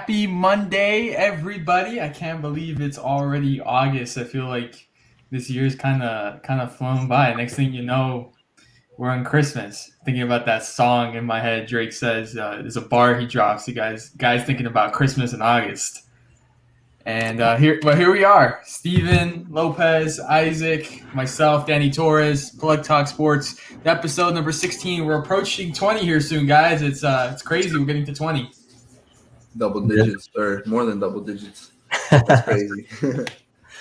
Happy Monday, everybody. I can't believe it's already August. I feel like this year's kind of flown by. Next thing you know, we're on Christmas. Thinking about that song in my head. Drake says there's a bar he drops. You guys thinking about Christmas in August. And here we are. Steven, Lopez, Isaac, myself, Danny Torres, Plug Talk Sports. Episode number 16. We're approaching 20 here soon, guys. It's crazy. We're getting to 20. Double digits or more than double digits. That's crazy.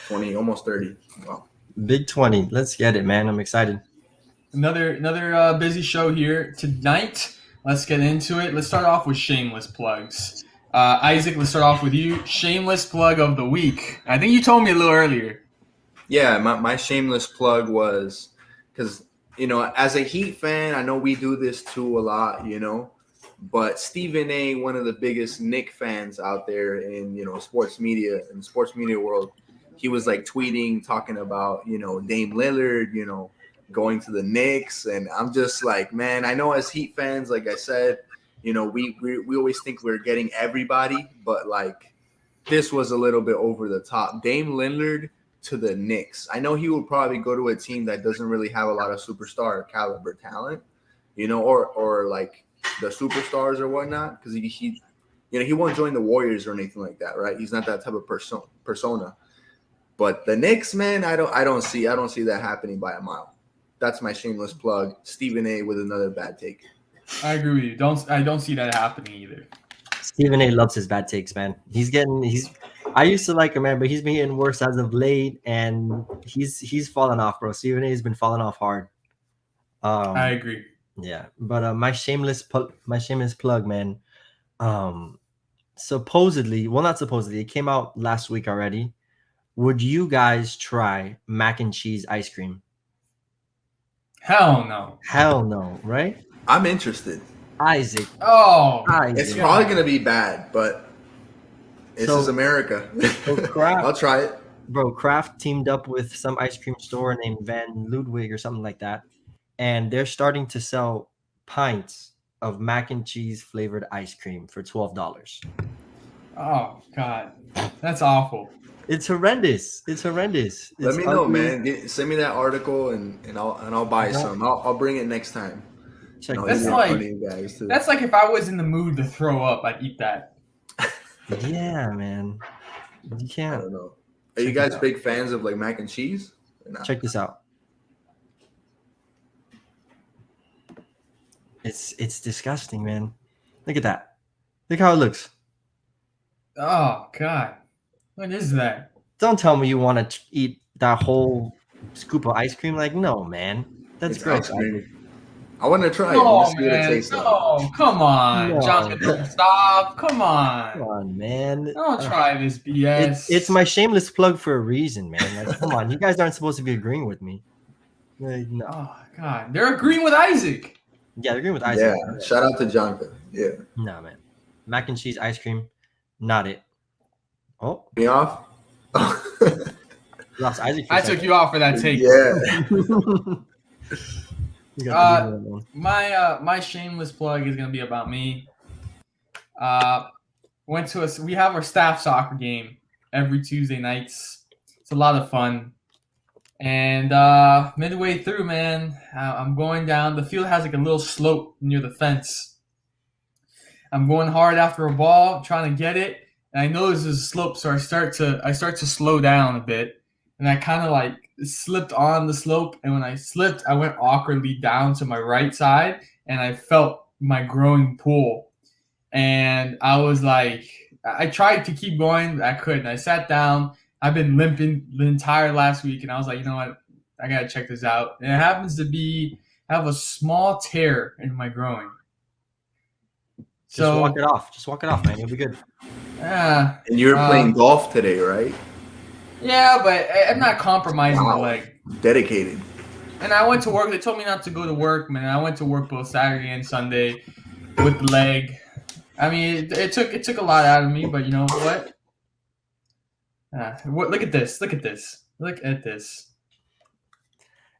20, almost 30. Wow. Big 20. Let's get it, man. I'm excited. Another busy show here tonight. Let's get into it. Let's start off with shameless plugs. Isaac, let's start off with you. Shameless plug of the week. I think you told me a little earlier. Yeah, my shameless plug was because, as a Heat fan, I know we do this too a lot, but Stephen A., one of the biggest Knick fans out there in, sports media, in the sports media world, he was like tweeting, talking about, Dame Lillard, going to the Knicks. And I'm just like, man, I know as Heat fans, like I said, we always think we're getting everybody, but like this was a little bit over the top. Dame Lillard to the Knicks. I know he would probably go to a team that doesn't really have a lot of superstar caliber talent, or like the superstars or whatnot, because he won't join the Warriors or anything like that, right? He's not that type of persona. But the Knicks, man, I don't see that happening by a mile. That's my shameless plug. Stephen A. with another bad take. I agree with you. I don't see that happening either. Stephen A. loves his bad takes, man. I used to like him, man, but he's been getting worse as of late, and he's fallen off, bro. Stephen A. has been falling off hard. I agree. Yeah, but my shameless plug, man. Supposedly, well, not supposedly, it came out last week already. Would you guys try mac and cheese ice cream? Hell no. Hell no, right? I'm interested. Isaac. Oh, Isaac. It's probably going to be bad, but this is America. I'll try it. Bro, Kraft teamed up with some ice cream store named Van Ludwig or something like that, and they're starting to sell pints of mac and cheese flavored ice cream for $12. Oh, God. That's awful. It's horrendous. Let me know, man. Send me that article and I'll buy some. I'll bring it next time. That's like if I was in the mood to throw up, I'd eat that. Yeah, man. You can't. I don't know. Are you guys big fans of like mac and cheese? Check this out. It's disgusting, man. Look at that. Look how it looks. Oh, God. What is that? Don't tell me you want to eat that whole scoop of ice cream. Like, no, man. That's gross. I want to try it. No, come on. No. Jonathan, stop. Come on, man. Don't try this BS. It's my shameless plug for a reason, man. Like, come on. You guys aren't supposed to be agreeing with me. Like, no. Oh, God. They're agreeing with Isaac. Yeah, they're agreeing with Isaac. Yeah, shout out to Jonathan. Yeah. No, man. Mac and cheese ice cream, not it. Oh. Me off? Lost Isaac. I took you off for that take. Yeah. My shameless plug is gonna be about me. We have our staff soccer game every Tuesday nights. It's a lot of fun. And midway through, man, I'm going down. The field has like a little slope near the fence. I'm going hard after a ball, trying to get it. And I know this is a slope, so I start to slow down a bit, and I kind of like slipped on the slope. And when I slipped, I went awkwardly down to my right side, and I felt my groin pull. And I was like, I tried to keep going, but I couldn't. I sat down. I've been limping the entire last week, and I was like, you know what? I gotta check this out. And it happens to be I have a small tear in my groin. Just walk it off, man. You'll be good. Yeah. And you're playing golf today, right? Yeah, but I'm not compromising the leg. Dedicated. And I went to work. They told me not to go to work, man. I went to work both Saturday and Sunday with the leg. I mean, it took a lot out of me, but you know what? Look at this.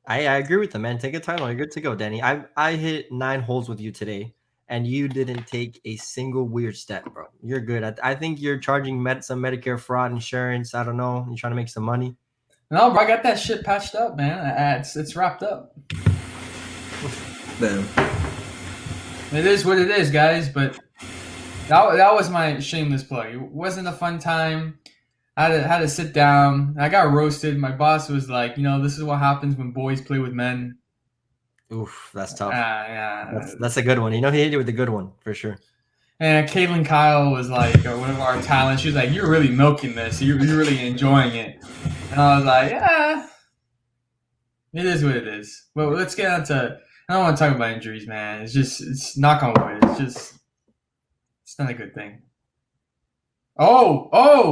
I agree with them, man. Take a time. You're good to go, Danny. I hit 9 holes with you today, and you didn't take a single weird step, bro. You're good. I think you're charging some Medicare fraud insurance. I don't know. You're trying to make some money. No, bro, I got that shit patched up, man. It's wrapped up. Damn. It is what it is, guys. But that was my shameless plug. It wasn't a fun time. I had to sit down. I got roasted. My boss was like, this is what happens when boys play with men. Oof, that's tough. Yeah. That's a good one. He hit you with a good one for sure. And Caitlin Kyle was like, one of our talents. She was like, "You're really milking this. You're really enjoying it." And I was like, "Yeah, it is what it is." But let's get on to. I don't want to talk about injuries, man. It's knock on wood. It's not a good thing. Oh!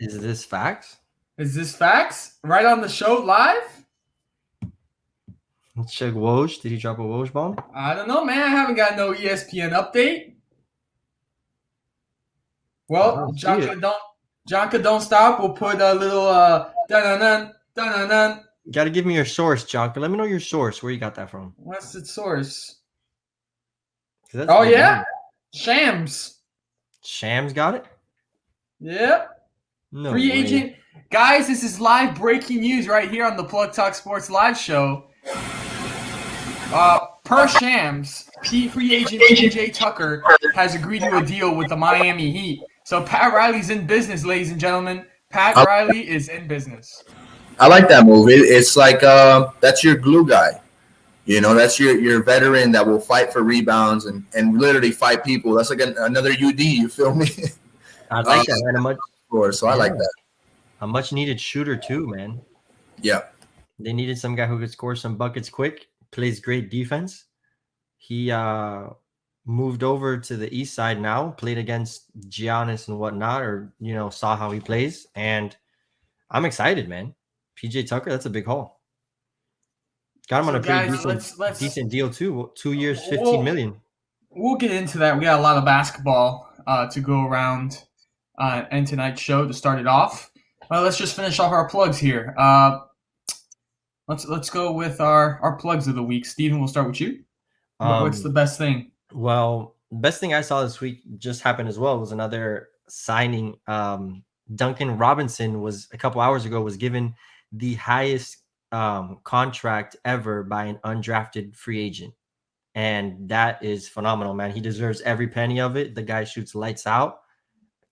Is this facts? Is this facts? Right on the show live? Let's check Woj. Did he drop a Woj bomb? I don't know, man. I haven't got no ESPN update. Well, Jonka, don't stop. We'll put a little dun-dun-dun. You got to give me your source, Jonka. Let me know your source. Where you got that from? What's the source? Oh, yeah. Shams. Shams got it? Yep. No Free way. agent. Guys, this is live breaking news right here on the Plug Talk Sports live show. Per Shams, free agent PJ Tucker has agreed to a deal with the Miami Heat. So Pat Riley's in business, ladies and gentlemen. Pat Riley is in business. I like that move. It's like that's your glue guy. That's your veteran that will fight for rebounds and literally fight people. That's like another UD. You feel me? I like that, man. I like that. A much needed shooter too, man. Yeah. They needed some guy who could score some buckets quick, plays great defense. He moved over to the east side now, played against Giannis and whatnot, or saw how he plays, and I'm excited, man. PJ Tucker, that's a big haul. Got him on a pretty decent deal too. 2 years, $15 million. We'll get into that. We got a lot of basketball to go around and tonight's show to start it off. Let's just finish off our plugs here. Let's go with our plugs of the week. Steven, we'll start with you. What's the best thing? Well, the best thing I saw this week just happened as well. Was another signing. Duncan Robinson was a couple hours ago was given the highest contract ever by an undrafted free agent. And that is phenomenal, man. He deserves every penny of it. The guy shoots lights out.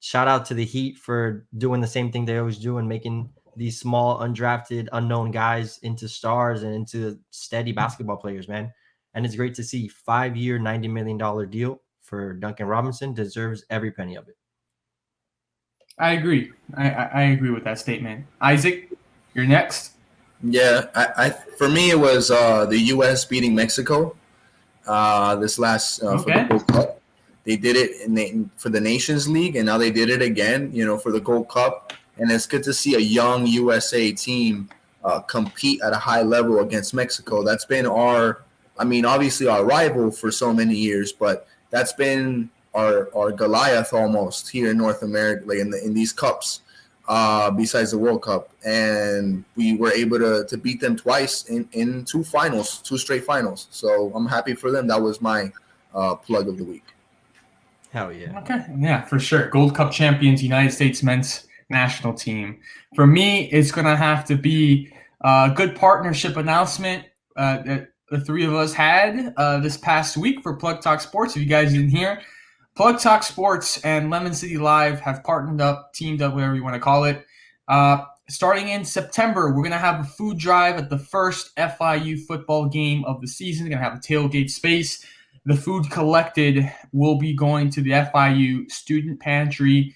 Shout out to the Heat for doing the same thing they always do and making these small, undrafted, unknown guys into stars and into steady basketball players, man. And it's great to see 5-year, $90 million deal for Duncan Robinson. Deserves every penny of it. I agree. I agree with that statement. Isaac, you're next. Yeah, I for me it was the U.S. beating Mexico this last for the Gold Cup. They did it for the Nations League, and now they did it again, for the Gold Cup. And it's good to see a young USA team compete at a high level against Mexico. That's been obviously our rival for so many years, but that's been our Goliath almost here in North America, like in these cups, besides the World Cup. And we were able to beat them twice in two straight finals. So I'm happy for them. That was my plug of the week. Hell yeah. Okay. Yeah, for sure. Gold Cup champions, United States men's national team. For me, it's going to have to be a good partnership announcement that the three of us had this past week for Plug Talk Sports. If you guys didn't hear, Plug Talk Sports and Lemon City Live have teamed up, whatever you want to call it. Starting in September, we're going to have a food drive at the first FIU football game of the season. We're going to have a tailgate space. The food collected will be going to the FIU student pantry.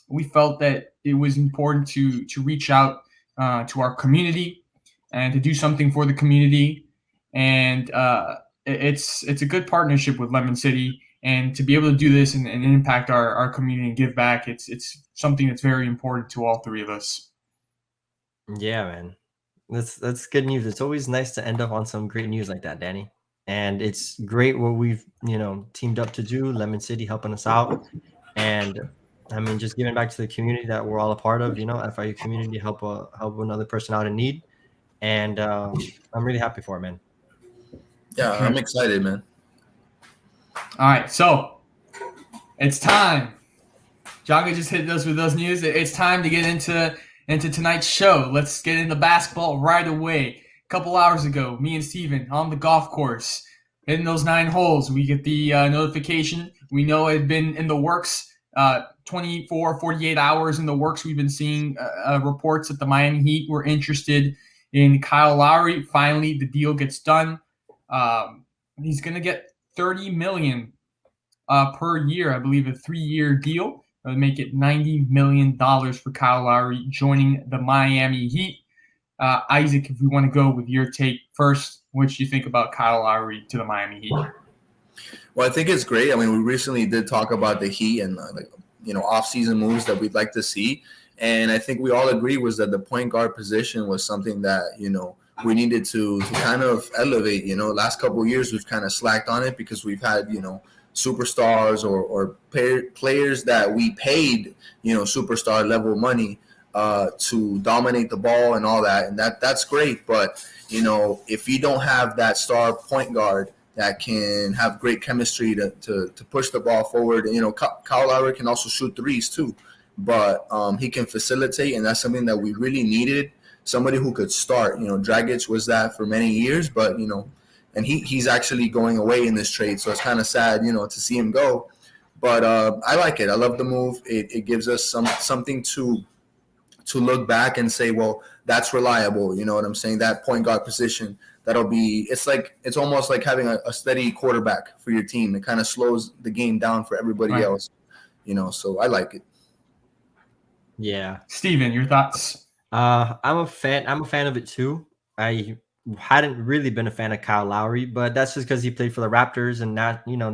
We felt that it was important to reach out to our community and to do something for the community. And it's a good partnership with Lemon City. And to be able to do this and impact our community and give back, it's something that's very important to all three of us. Yeah, man. That's good news. It's always nice to end up on some great news like that, Danny. And it's great what we've, teamed up to do. Lemon City helping us out. And just giving back to the community that we're all a part of, FIU community, help another person out in need. And I'm really happy for it, man. Yeah, I'm excited, man. All right, so it's time. Jaga just hit us with those news. It's time to get into tonight's show. Let's get into basketball right away. A couple hours ago, me and Steven on the golf course, hitting those 9 holes. We get the notification. We know it had been in the works 24, 48 hours in the works. We've been seeing reports that the Miami Heat were interested in Kyle Lowry. Finally, the deal gets done. He's going to get $30 million per year, I believe, a 3-year deal. That would make it $90 million for Kyle Lowry joining the Miami Heat. Isaac, if we want to go with your take first, what do you think about Kyle Lowry to the Miami Heat? Well, I think it's great. I mean, we recently did talk about the Heat and off-season moves that we'd like to see, and I think we all agree was that the point guard position was something that we needed to kind of elevate. Last couple of years we've kind of slacked on it because we've had superstars or players that we paid superstar level money to dominate the ball and all that, and that's great. But if you don't have that star point guard that can have great chemistry to push the ball forward, and Kyle Lowry can also shoot threes too, but he can facilitate, and that's something that we really needed. Somebody who could start. Dragic was that for many years, but and he's actually going away in this trade, so it's kind of sad, to see him go. But I like it. I love the move. It gives us something to look back and say, well, that's reliable. You know what I'm saying? That point guard position, it's almost like having a steady quarterback for your team. It kind of slows the game down for everybody else. So I like it. Yeah. Steven, your thoughts? I'm a fan of it too. I hadn't really been a fan of Kyle Lowry, but that's just because he played for the Raptors, and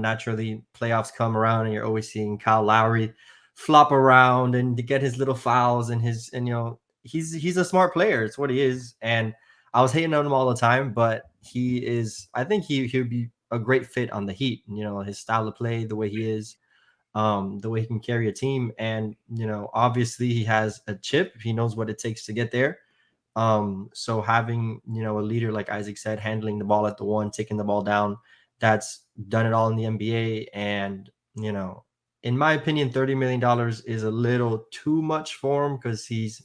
naturally playoffs come around and you're always seeing Kyle Lowry flop around and to get his little fouls and he's a smart player. It's what he is. And I was hating on him all the time, but I think he'd be a great fit on the Heat. His style of play, the way he is, the way he can carry a team, and obviously he has a chip. He knows what it takes to get there. So having, a leader like Isaac said, handling the ball at the one, taking the ball down, that's done it all in the NBA. And, in my opinion, $30 million is a little too much for him because he's,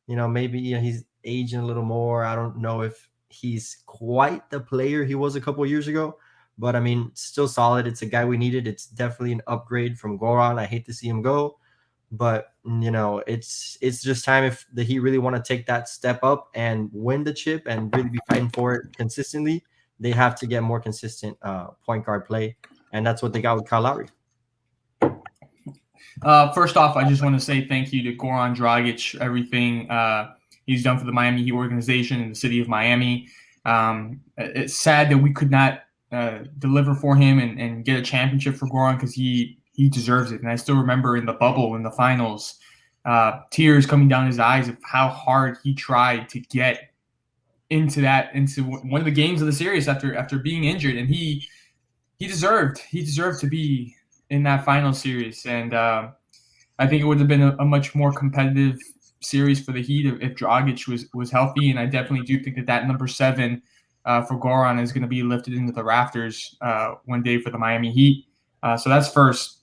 maybe he's aging a little more. I don't know if he's quite the player he was a couple of years ago, but I mean, still solid. It's a guy we needed. It's definitely an upgrade from Goran. I hate to see him go. But it's just time if the Heat really want to take that step up and win the chip and really be fighting for it consistently. They have to get more consistent point guard play, and that's what they got with Kyle Lowry. First off, I just want to say thank you to Goran Dragic, everything he's done for the Miami Heat organization and the city of Miami. It's sad that we could not deliver for him and get a championship for Goran because he deserves it. And I still remember in the bubble, in the finals, tears coming down his eyes of how hard he tried to get into one of the games of the series after being injured. And he deserved to be in that final series. And I think it would have been a much more competitive series for the Heat if Dragic was healthy. And I definitely do think that number 7 for Goran is going to be lifted into the rafters one day for the Miami Heat. So that's first.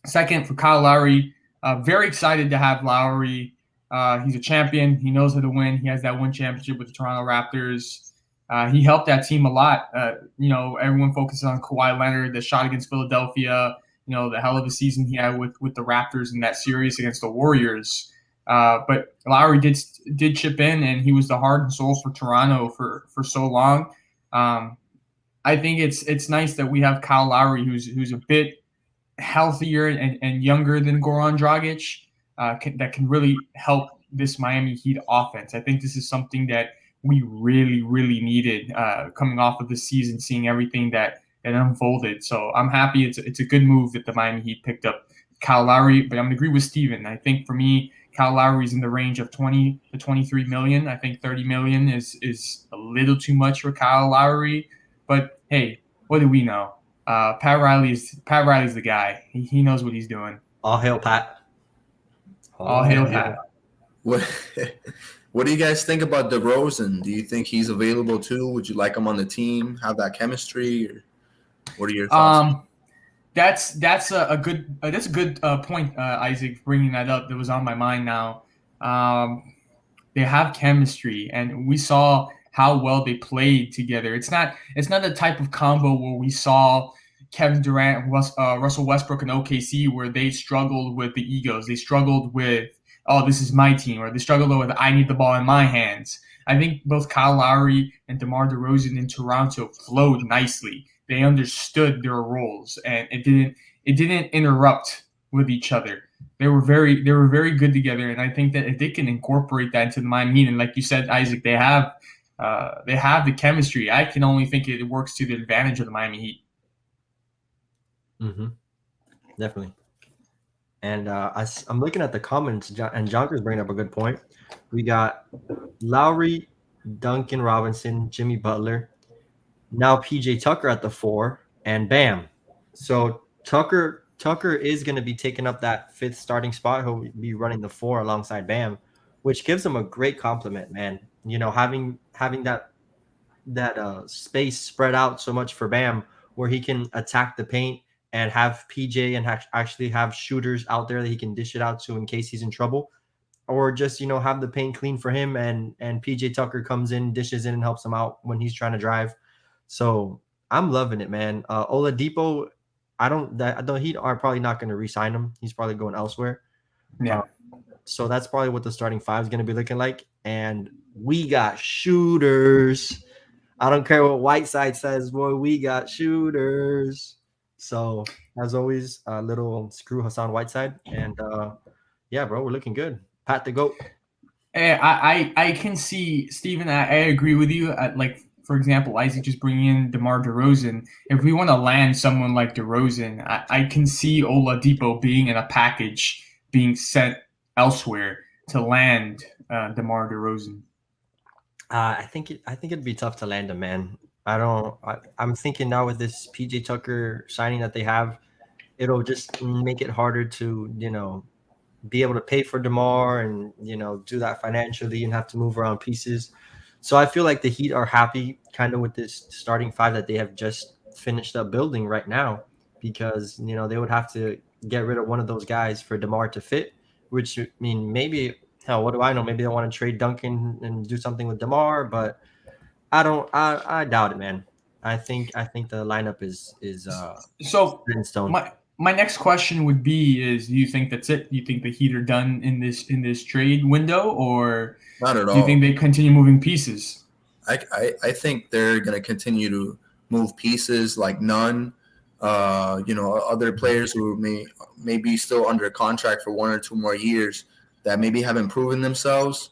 Second, for Kyle Lowry, very excited to have Lowry. He's a champion. He knows how to win. He has that one championship with the Toronto Raptors. He helped that team a lot. Everyone focuses on Kawhi Leonard, the shot against Philadelphia, the hell of a season he had with the Raptors in that series against the Warriors. But Lowry did chip in, and he was the heart and soul for Toronto for so long. I think it's nice that we have Kyle Lowry, who's a bit healthier and younger than Goran Dragic, that can really help this Miami Heat offense. I think this is something that we really, really needed coming off of the season, seeing everything that unfolded. So I'm happy. It's a good move that the Miami Heat picked up Kyle Lowry, but I'm going to agree with Steven. I think for me, Kyle Lowry is in the range of 20 to 23 million. I think 30 million is a little too much for Kyle Lowry, but hey, what do we know? Pat Riley's the guy. He knows what he's doing. All hail Pat. All hail Pat. What do you guys think about DeRozan? Do you think he's available too? Would you like him on the team? Have that chemistry? Or what are your thoughts? That's a good point, Isaac, bringing that up. That was on my mind now. They have chemistry, and we saw how well they played together. It's not the type of combo where we saw Kevin Durant, Russell Westbrook, and OKC, where they struggled with the egos. They struggled with, oh, this is my team, or they struggled with, I need the ball in my hands. I think both Kyle Lowry and DeMar DeRozan in Toronto flowed nicely. They understood their roles, and it didn't interrupt with each other. They were very good together, and I think that if they can incorporate that into the Miami Heat, and like you said, Isaac, they have the chemistry. I can only think it works to the advantage of the Miami Heat. Mm-hmm. Definitely. And I'm looking at the comments, and Jonker's bringing up a good point. We got Lowry, Duncan Robinson, Jimmy Butler, now PJ Tucker at the 4, and Bam. So Tucker is going to be taking up that 5th starting spot. He'll be running the 4 alongside Bam, which gives him a great compliment, man. You know, having that space spread out so much for Bam, where he can attack the paint and have PJ and actually have shooters out there that he can dish it out to in case he's in trouble, or just, you know, have the paint clean for him, and PJ Tucker comes in, dishes in, and helps him out when he's trying to drive. So I'm loving it, man. Oladipo, the Heat are probably not going to re-sign him. He's probably going elsewhere. Yeah. So that's probably what the starting 5 is going to be looking like. And we got shooters. I don't care what Whiteside says, boy, we got shooters. So as always, a little screw Hassan Whiteside. And yeah, bro, we're looking good. Pat the GOAT. I can see, Steven, I agree with you. Like, for example, Isaac just bringing in DeMar DeRozan. If we want to land someone like DeRozan, I can see Oladipo being in a package being sent elsewhere to land DeMar DeRozan. I think it'd be tough to land him, man. I'm thinking now with this PJ Tucker signing that they have, it'll just make it harder to, you know, be able to pay for DeMar and, you know, do that financially and have to move around pieces. So I feel like the Heat are happy kind of with this starting 5 that they have just finished up building right now, because, you know, they would have to get rid of one of those guys for DeMar to fit, which, I mean, maybe, hell, what do I know? Maybe they want to trade Duncan and do something with DeMar, but I doubt it, man. I think the lineup is so in stone. My next question would be: do you think that's it? Do you think the Heat are done in this trade window, or Not at all. do you think they continue moving pieces? I think they're going to continue to move pieces like none. You know, other players who may be still under contract for 1 or 2 more years that maybe haven't proven themselves.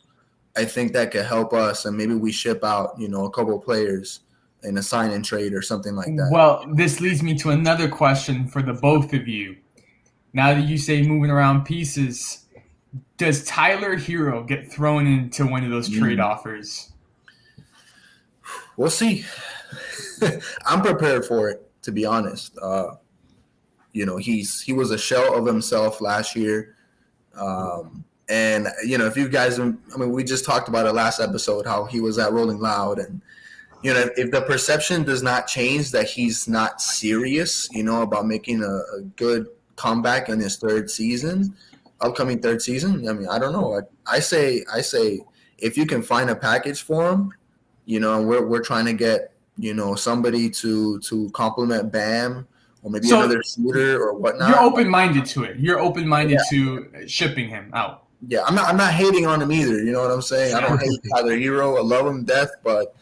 I think that could help us, and maybe we ship out, you know, a couple of players in a sign and trade or something like that. Well, this leads me to another question for the both of you. Now that you say moving around pieces, does Tyler Hero get thrown into one of those trade offers? We'll see. I'm prepared for it, to be honest. You know, he was a shell of himself last year. And, you know, if you guys, I mean, we just talked about it last episode, how he was at Rolling Loud. And, you know, if the perception does not change that he's not serious, you know, about making a good comeback in his upcoming third season, I mean, I don't know. Like, I say, if you can find a package for him, you know, and we're trying to get, you know, somebody to complement Bam, or maybe another shooter or whatnot. You're open-minded to it. You're open-minded to shipping him out. Yeah, I'm not hating on him either. You know what I'm saying? I don't hate Tyler Hero. I love him to death, but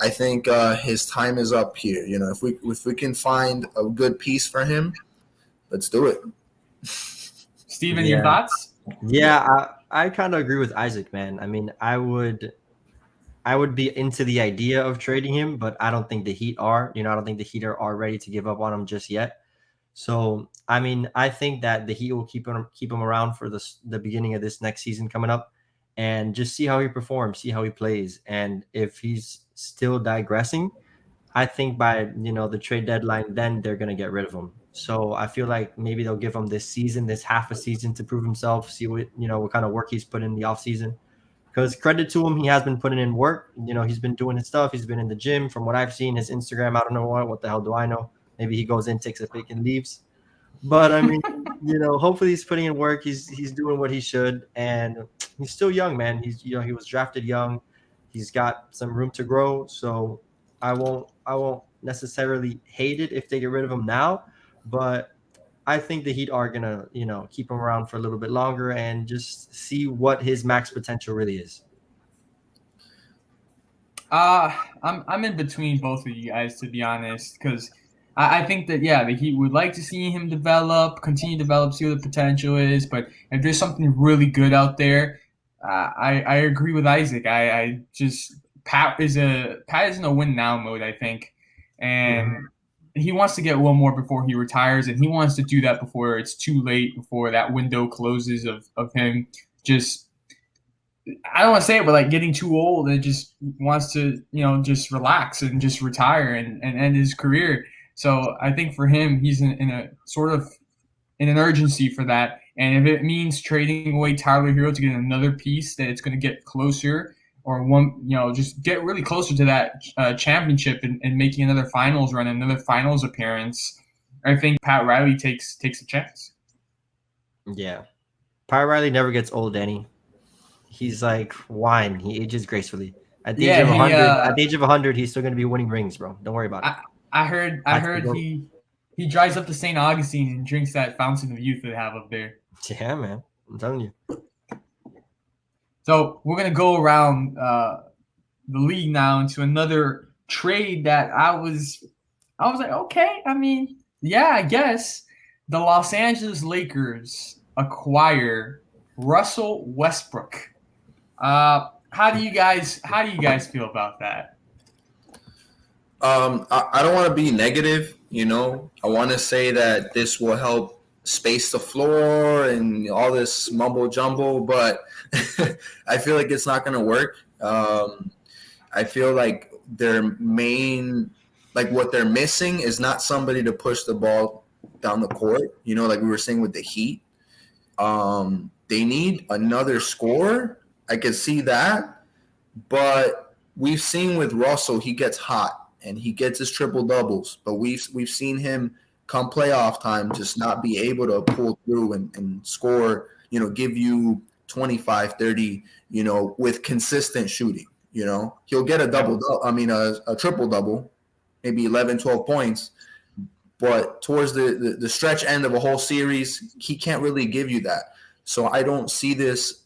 I think his time is up here. You know, if we can find a good piece for him, let's do it. Steven, your thoughts? Yeah, I kind of agree with Isaac, man. I mean, I would be into the idea of trading him, but I don't think the Heat are. You know, I don't think the Heat are ready to give up on him just yet. So, I mean, I think that the Heat will keep him around for the beginning of this next season coming up, and just see how he performs, see how he plays, and if he's still digressing, I think by, you know, the trade deadline, then they're gonna get rid of him. So I feel like maybe they'll give him this half a season to prove himself, see what kind of work he's put in the offseason. Because credit to him, he has been putting in work. He's been doing his stuff. He's been in the gym. From what I've seen, his Instagram, I don't know what the hell do I know. Maybe he goes in, takes a pic, and leaves. But I mean, hopefully he's putting in work. He's doing what he should, and he's still young, man. He was drafted young. He's got some room to grow. So I won't necessarily hate it if they get rid of him now, but I think the Heat are gonna, keep him around for a little bit longer and just see what his max potential really is. I'm in between both of you guys, to be honest, because I think that the Heat would like to see him continue to develop, see what the potential is. But if there's something really good out there, I agree with Isaac. I just Pat is in a win now mode, I think, and he wants to get one more before he retires, and he wants to do that before it's too late, before that window closes of him just. I don't want to say it, but like getting too old and just wants to, just relax and just retire and end his career. So I think for him, he's in a sort of in an urgency for that. And if it means trading away Tyler Hero to get another piece that it's going to get closer or just get really closer to that championship and making another finals run, another finals appearance, I think Pat Riley takes a chance. Yeah. Pat Riley never gets old, Danny. He's like wine. He ages gracefully. At the age of 100, he's still going to be winning rings, bro. Don't worry about it. I heard he drives up to St. Augustine and drinks that fountain of youth they have up there. Yeah, man. I'm telling you. So we're going to go around the league now into another trade that I was like, okay, I mean, yeah, I guess. The Los Angeles Lakers acquire Russell Westbrook. How do you guys feel about that? I don't want to be negative, I want to say that this will help space the floor and all this mumbo jumbo, but I feel like it's not going to work. I feel like what they're missing is not somebody to push the ball down the court, like we were saying with the Heat. They need another scorer. I could see that, but we've seen with Russell, he gets hot and he gets his triple doubles, but we've seen him come playoff time just not be able to pull through and score, give you 25, 30, with consistent shooting. He'll get a triple double, maybe 11, 12 points, but towards the stretch end of a whole series, he can't really give you that. So I don't see this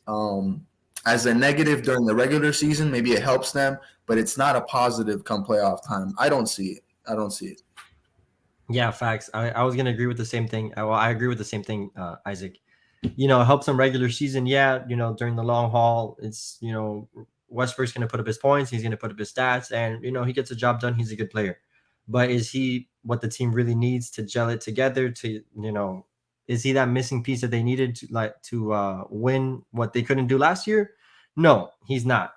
as a negative during the regular season. Maybe it helps them, but it's not a positive come playoff time. I don't see it. Yeah, facts. I was going to agree with the same thing. Well, I agree with the same thing, Isaac. It helps them regular season. Yeah, during the long haul, it's, Westbrook's going to put up his points. He's going to put up his stats, and, he gets the job done. He's a good player. But is he what the team really needs to gel it together to, is he that missing piece that they needed to win what they couldn't do last year? No, he's not.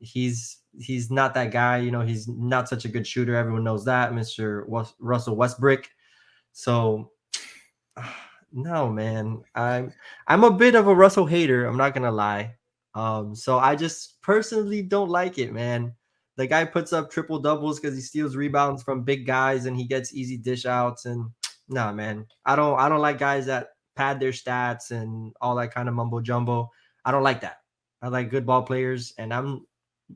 He's not that guy. He's not such a good shooter. Everyone knows that, Mr. Russell Westbrook. So, no, man. I'm a bit of a Russell hater. I'm not gonna lie. So I just personally don't like it, man. The guy puts up triple doubles because he steals rebounds from big guys and he gets easy dish outs. And nah, man, I don't like guys that pad their stats and all that kind of mumbo jumbo. I don't like that. I like good ball players, and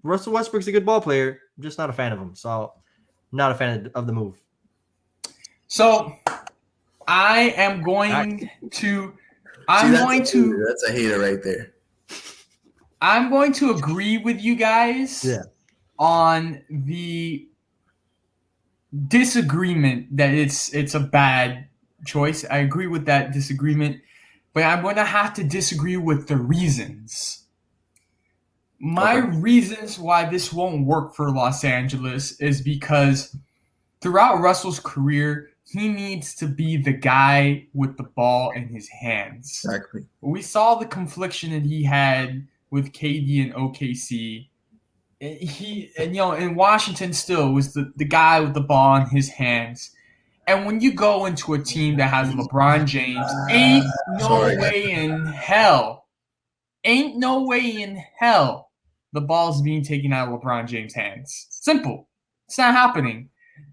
Russell Westbrook's a good ball player. I'm just not a fan of him. So not a fan of the move. So I am going to that's a hater right there. I'm going to agree with you guys on the disagreement that it's a bad choice. I agree with that disagreement, but I'm going to have to disagree with the reasons. My reasons why this won't work for Los Angeles is because throughout Russell's career, he needs to be the guy with the ball in his hands. Exactly. We saw the confliction that he had with KD and OKC. In Washington still was the guy with the ball in his hands. And when you go into a team that has LeBron James, ain't no way in hell ain't no way in hell the ball's being taken out of LeBron James' hands. Simple. It's not happening.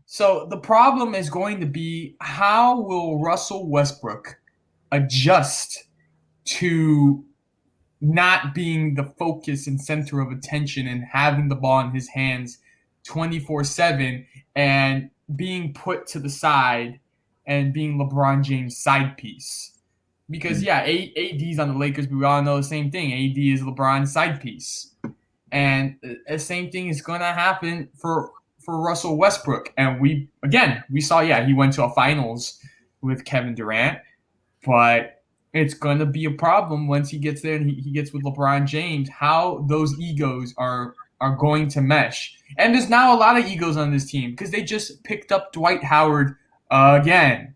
So the problem is going to be, how will Russell Westbrook adjust to not being the focus and center of attention and having the ball in his hands 24/7 and being put to the side and being LeBron James' side piece? Because AD's on the Lakers, but we all know the same thing. AD is LeBron's side piece, and the same thing is going to happen for Russell Westbrook. And we saw, he went to a finals with Kevin Durant, but it's going to be a problem once he gets there and he gets with LeBron James, how those egos are going to mesh. And there's now a lot of egos on this team because they just picked up Dwight Howard again.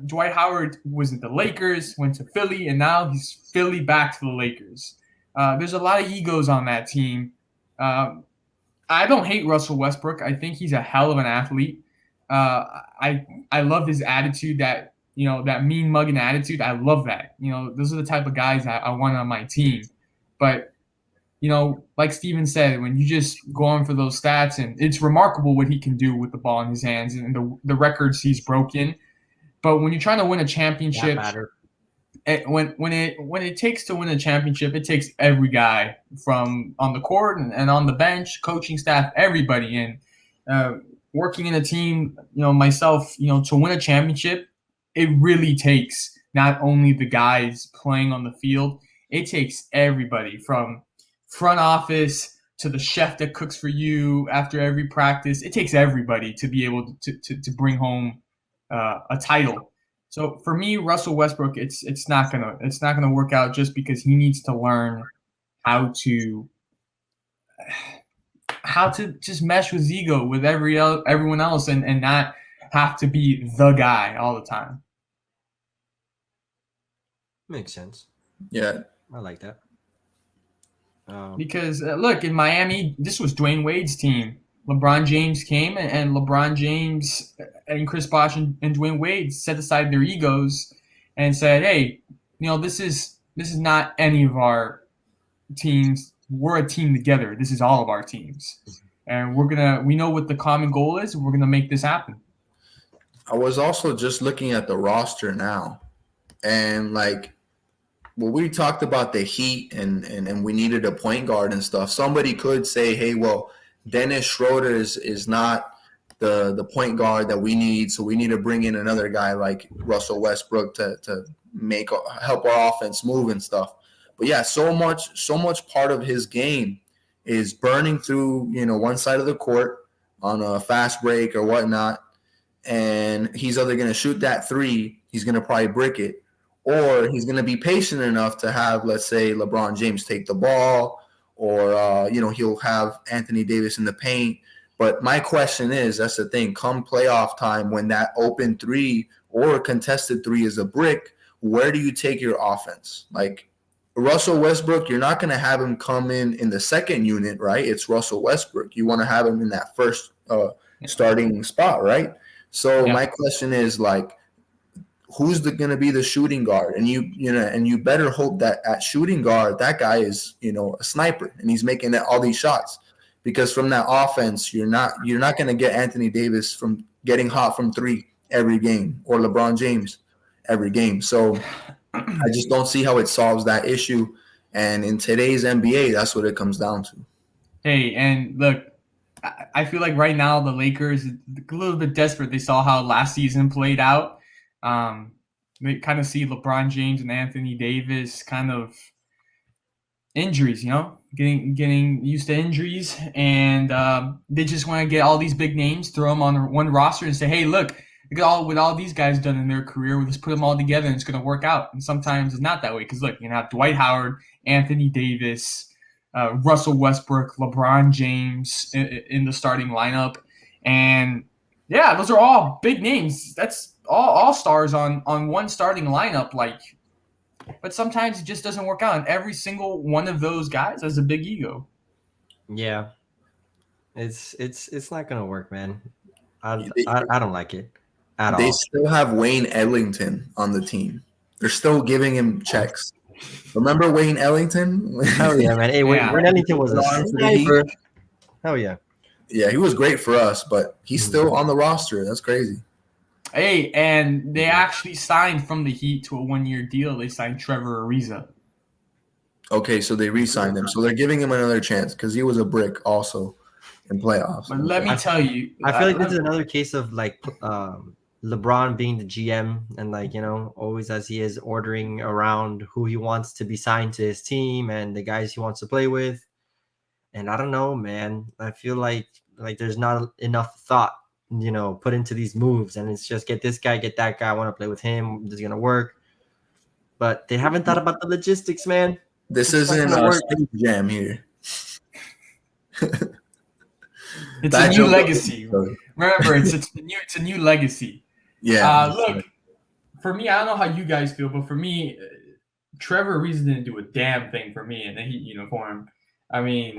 Dwight Howard was at the Lakers, went to Philly, and now he's Philly back to the Lakers. There's a lot of egos on that team. I don't hate Russell Westbrook. I think he's a hell of an athlete. I love his attitude, that mean mugging attitude. I love that. Those are the type of guys I want on my team. But like Steven said, when you just go on for those stats, and it's remarkable what he can do with the ball in his hands and the records he's broken. But when you're trying to win a championship, when it takes to win a championship, it takes every guy from on the court and on the bench, coaching staff, everybody. And working in a team, myself, to win a championship, it really takes not only the guys playing on the field, it takes everybody from front office to the chef that cooks for you after every practice. It takes everybody to be able to bring home a title. So for me, Russell Westbrook, it's not gonna work out, just because he needs to learn how to just mesh with ego with everyone else and not have to be the guy all the time. Makes sense. Yeah, I like that. Because look, in Miami, this was Dwayne Wade's team. LeBron James came, and LeBron James and Chris Bosh and Dwayne Wade set aside their egos and said, "Hey, this is not any of our teams. We're a team together. This is all of our teams, and we know what the common goal is. We're gonna make this happen." I was also just looking at the roster now, and we talked about the Heat and we needed a point guard and stuff. Somebody could say, "Hey, well, Dennis Schroeder is not the point guard that we need, so we need to bring in another guy like Russell Westbrook to help our offense move and stuff." But yeah, so much part of his game is burning through one side of the court on a fast break or whatnot, and he's either going to shoot that three, he's going to probably brick it, or he's going to be patient enough to have, let's say, LeBron James take the ball, or he'll have Anthony Davis in the paint. But my question is, that's the thing, come playoff time, when that open three or contested three is a brick, where do you take your offense? Like Russell Westbrook, you're not going to have him come in the second unit, right? It's Russell Westbrook. You want to have him in that first starting spot, right? So my question is, who's going to be the shooting guard? And you better hope that at shooting guard, that guy is a sniper and he's making all these shots, because from that offense, you're not going to get Anthony Davis from getting hot from three every game, or LeBron James every game. So I just don't see how it solves that issue. And in today's NBA, that's what it comes down to. Hey, and look, I feel like right now the Lakers a little bit desperate. They saw how last season played out. They kind of see LeBron James and Anthony Davis kind of injuries, getting used to injuries, and they just want to get all these big names, throw them on one roster, and say, "Hey, look what all these guys done in their career. We'll just put them all together, and it's going to work out." And sometimes it's not that way, because look, you have Dwight Howard, Anthony Davis, Russell Westbrook, LeBron James in the starting lineup, and yeah, those are all big names. That's all stars on one starting lineup, but sometimes it just doesn't work out, and every single one of those guys has a big ego. Yeah, it's not gonna work, man. I don't like it at all. They still have Wayne Ellington on the team. They're still giving him checks. Remember Wayne Ellington? Hell yeah, man. Hey, Yeah. Wayne Ellington was a Gone for the Heat. sniper. Hell yeah. Yeah, he was great for us, but he's still on the roster. That's crazy. Hey, and they actually signed from the Heat to a 1-year deal. They signed Trevor Ariza. Okay, so they re-signed him. So they're giving him another chance because he was a brick also in playoffs. But let me tell you, I feel like this is another case of like LeBron being the GM and like, always as he is ordering around who he wants to be signed to his team and the guys he wants to play with. And I don't know, man. I feel like there's not enough thought, put into these moves, and it's just get this guy, get that guy. I want to play with him. This is gonna work, but they haven't thought about the logistics, man. This isn't a Space Jam here. It's a new legacy. Remember, it's a new legacy. Yeah. Look, for me, I don't know how you guys feel, but for me, Trevor Ariza didn't do a damn thing for me in the Heat uniform. I mean,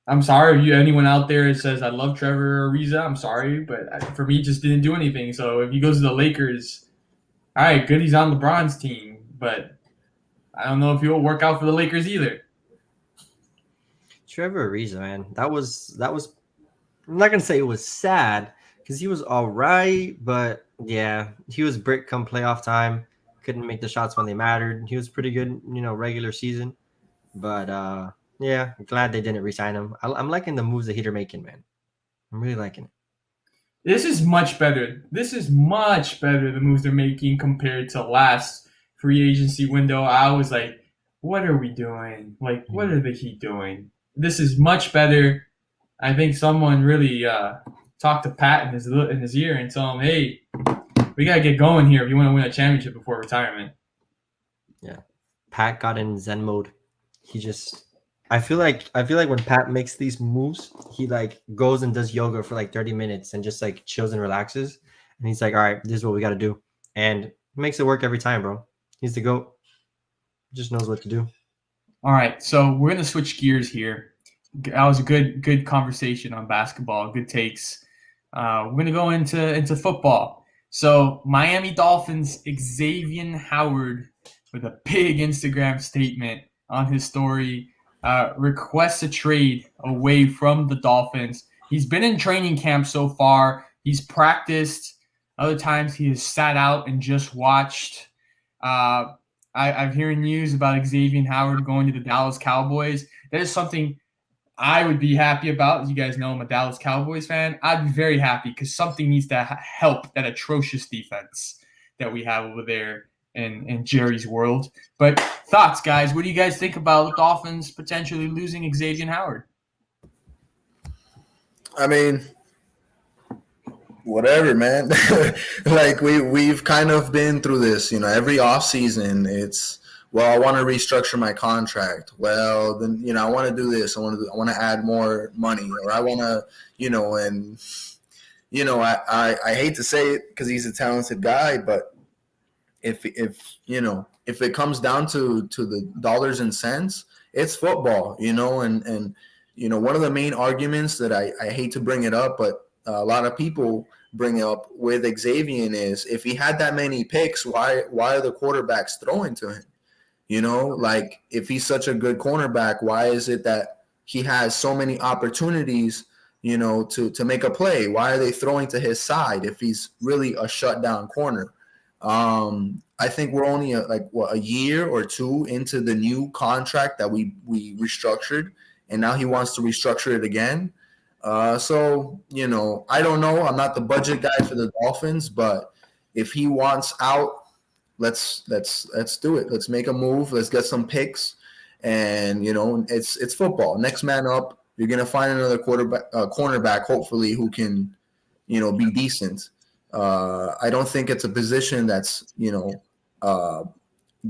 I'm sorry if anyone out there says I love Trevor Ariza. I'm sorry, but for me, he just didn't do anything. So if he goes to the Lakers, all right, good, he's on LeBron's team, but I don't know if he'll work out for the Lakers either. Trevor Ariza, man, that was. I'm not gonna say it was sad because he was all right, but yeah, he was brick come playoff time. Couldn't make the shots when they mattered. He was pretty good, regular season, but yeah, I'm glad they didn't re-sign him. I'm liking the moves the Heat are making, man. I'm really liking it. This is much better. The moves they're making compared to last free agency window. I was like, what are we doing? Like, what are the Heat doing? This is much better. I think someone really talked to Pat in his ear and told him, hey, we got to get going here if you want to win a championship before retirement. Yeah. Pat got in Zen mode. He just... I feel like when Pat makes these moves, he like goes and does yoga for like 30 minutes and just like chills and relaxes. And he's like, all right, this is what we got to do. And makes it work every time, bro. He's the GOAT. Just knows what to do. All right, so we're going to switch gears here. That was a good conversation on basketball, good takes. We're going to go into football. So Miami Dolphins, Xavien Howard with a big Instagram statement on his story. Requests a trade away from the Dolphins. He's been in training camp so far. He's practiced. Other times he has sat out and just watched. I've heard news about Xavien Howard going to the Dallas Cowboys. That is something I would be happy about. As you guys know, I'm a Dallas Cowboys fan. I'd be very happy because something needs to help that atrocious defense that we have over there in Jerry's world. But thoughts, guys? What do you guys think about the Dolphins potentially losing Xavien Howard? I mean, whatever, man. Like we've kind of been through this, every offseason it's, well, I want to restructure my contract. Well, then, I want to do this. I want to add more money, or I want to, I hate to say it because he's a talented guy, but if it comes down to the dollars and cents, it's football, and one of the main arguments that I hate to bring it up, but a lot of people bring up with Xavien is if he had that many picks, why are the quarterbacks throwing to him? Like if he's such a good cornerback, why is it that he has so many opportunities, to make a play? Why are they throwing to his side if he's really a shutdown corner? I think we're only a year or two into the new contract that we restructured, and now he wants to restructure it again. So I don't know. I'm not the budget guy for the Dolphins, but if he wants out, let's do it. Let's make a move. Let's get some picks, and it's football. Next man up. You're gonna find another cornerback, hopefully, who can, be decent. I don't think it's a position that's,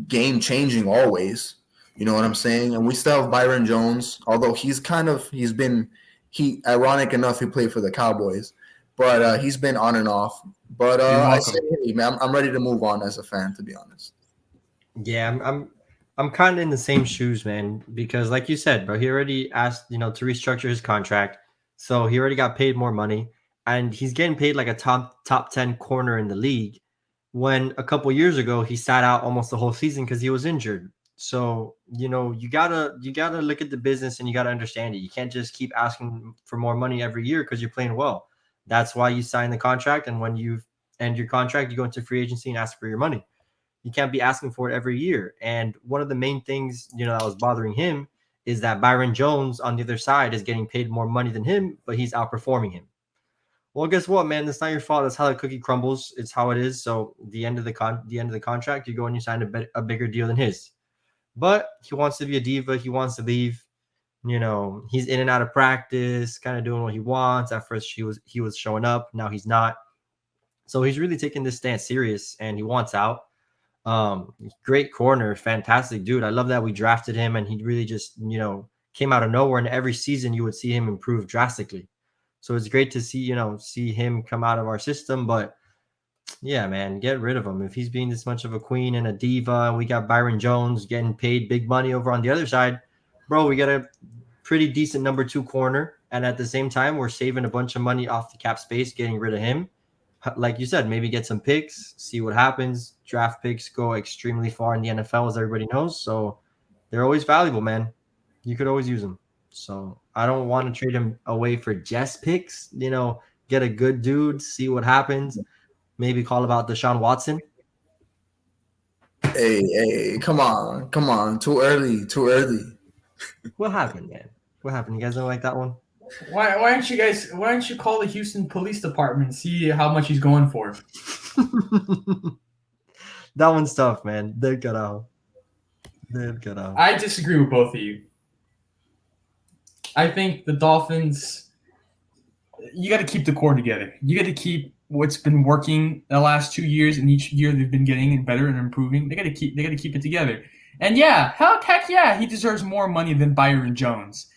game changing always. You know what I'm saying? And we still have Byron Jones, although ironic enough, he played for the Cowboys, but he's been on and off. But I say, hey, man, I'm ready to move on as a fan, to be honest. Yeah, I'm kind of in the same shoes, man, because like you said, bro, he already asked, to restructure his contract. So he already got paid more money, and he's getting paid like a top 10 corner in the league. when a couple years ago he sat out almost the whole season because he was injured. So, you gotta look at the business and you gotta understand it. You can't just keep asking for more money every year because you're playing well. That's why you sign the contract, and when you end your contract, you go into free agency and ask for your money. You can't be asking for it every year. And one of the main things, that was bothering him is that Byron Jones on the other side is getting paid more money than him, but he's outperforming him. Well, guess what, man? That's not your fault. That's how the cookie crumbles. It's how it is. So the end of the contract, you go and you sign a bigger deal than his. But he wants to be a diva. He wants to leave. He's in and out of practice, kind of doing what he wants. At first, he was showing up. Now he's not. So he's really taking this stance serious, and he wants out. Great corner, fantastic dude. I love that we drafted him, and he really just came out of nowhere. And every season, you would see him improve drastically. So it's great to see him come out of our system. But yeah, man, get rid of him. If he's being this much of a queen and a diva, and we got Byron Jones getting paid big money over on the other side, bro, we got a pretty decent number 2 corner. And at the same time, we're saving a bunch of money off the cap space, getting rid of him. Like you said, maybe get some picks, see what happens. Draft picks go extremely far in the NFL, as everybody knows. So they're always valuable, man. You could always use them. So I don't want to trade him away for just picks. Get a good dude, see what happens. Maybe call about Deshaun Watson. Hey, come on. Too early. What happened, man? What happened? You guys don't like that one? Why don't you call the Houston Police Department and see how much he's going for? That one's tough, man. They'd cut out. I disagree with both of you. I think the Dolphins, you got to keep the core together. You got to keep what's been working the last 2 years, and each year they've been getting better and improving. They got to keep it together. And yeah, heck yeah, he deserves more money than Byron Jones.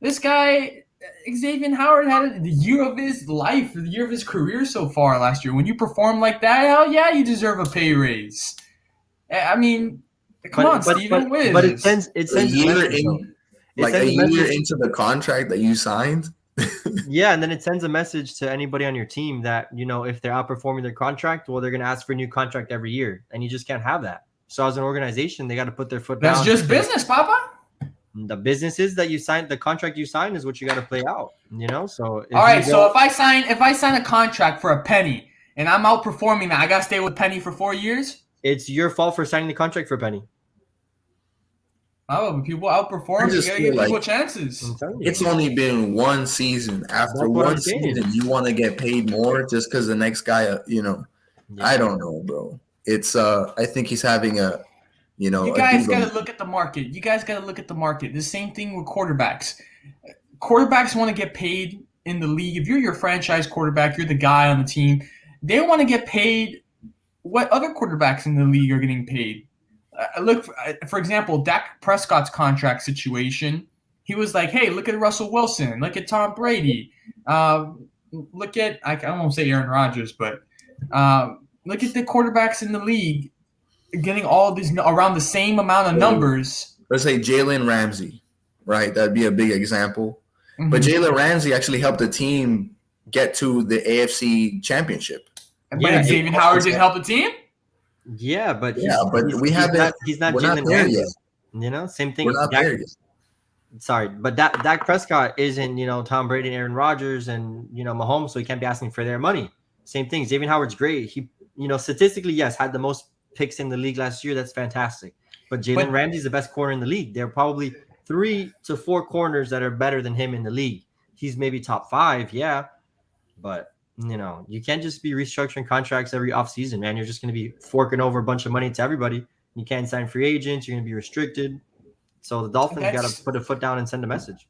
This guy, Xavien Howard, had the year of his life, the year of his career so far last year. When you perform like that, hell yeah, you deserve a pay raise. I mean, come on, Steven. But it sends a year into the contract that you signed. Yeah, and then it sends a message to anybody on your team that, if they're outperforming their contract, well, they're going to ask for a new contract every year, and you just can't have that. So as an organization, they got to put their foot down. That's just business, Papa. The business is that you signed, the contract you signed is what you got to play out, So all right, so if I sign a contract for a penny and I'm outperforming that, I got to stay with Penny for 4 years? It's your fault for signing the contract for a penny. Oh, but people outperform. You gotta give people chances. It's only been one season. After one season, you want to get paid more just because the next guy, Yeah. I don't know, bro. It's I think he's having a, You guys got to look at the market. The same thing with quarterbacks. Quarterbacks want to get paid in the league. If you're your franchise quarterback, you're the guy on the team. They want to get paid what other quarterbacks in the league are getting paid. Look, for example, Dak Prescott's contract situation. He was like, hey, look at Russell Wilson. Look at Tom Brady. Look at, I don't want to say Aaron Rodgers, but look at the quarterbacks in the league getting all of these around the same amount of numbers. Let's say Jalen Ramsey, right? That'd be a big example. Mm-hmm. But Jalen Ramsey actually helped the team get to the AFC Championship. But Xavien Howard didn't help the team? Yeah, but he's not Jalen Ramsey. Same thing. We're not there yet. Sorry, but Dak Prescott isn't, Tom Brady and Aaron Rodgers and, Mahomes, so he can't be asking for their money. Same thing. Xavien Howard's great. He, statistically, yes, had the most picks in the league last year. That's fantastic. But Jalen Ramsey's the best corner in the league. There are probably 3 to 4 corners that are better than him in the league. He's maybe top 5, yeah. But, you can't just be restructuring contracts every offseason, man. You're just going to be forking over a bunch of money to everybody. You can't sign free agents. You're going to be restricted. So the Dolphins got to put a foot down and send a message.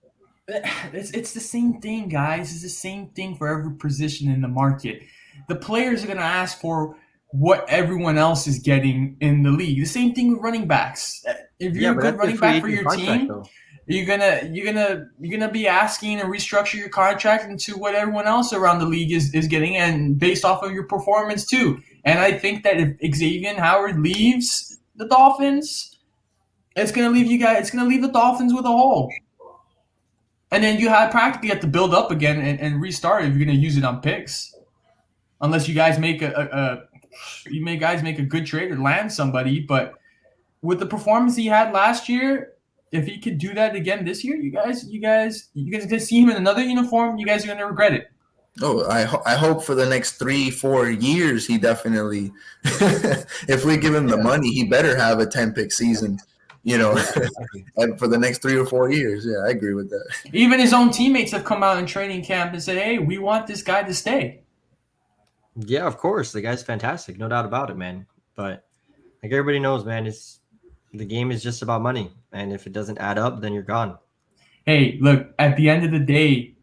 It's the same thing, guys. It's the same thing for every position in the market. The players are going to ask for what everyone else is getting in the league. The same thing with running backs. If you're a good running back for your team, you're gonna be asking to restructure your contract into what everyone else around the league is getting, and based off of your performance too. And I think that if Xavien Howard leaves the Dolphins, it's gonna leave the Dolphins with a hole. And then you practically have to build up again and restart if you're gonna use it on picks. Unless you guys make a guys make a good trade or land somebody, but with the performance he had last year, if he could do that again this year, you guys gonna see him in another uniform. You guys are gonna regret it. Oh, I hope for the next 3-4 years he definitely. If we give him the money, he better have a 10-pick season. And for the next 3 or 4 years. Yeah, I agree with that. Even his own teammates have come out in training camp and said, "Hey, we want this guy to stay." Yeah, of course. The guy's fantastic. No doubt about it, man. But like everybody knows, man, the game is just about money. And if it doesn't add up, then you're gone. Hey, look, at the end of the day,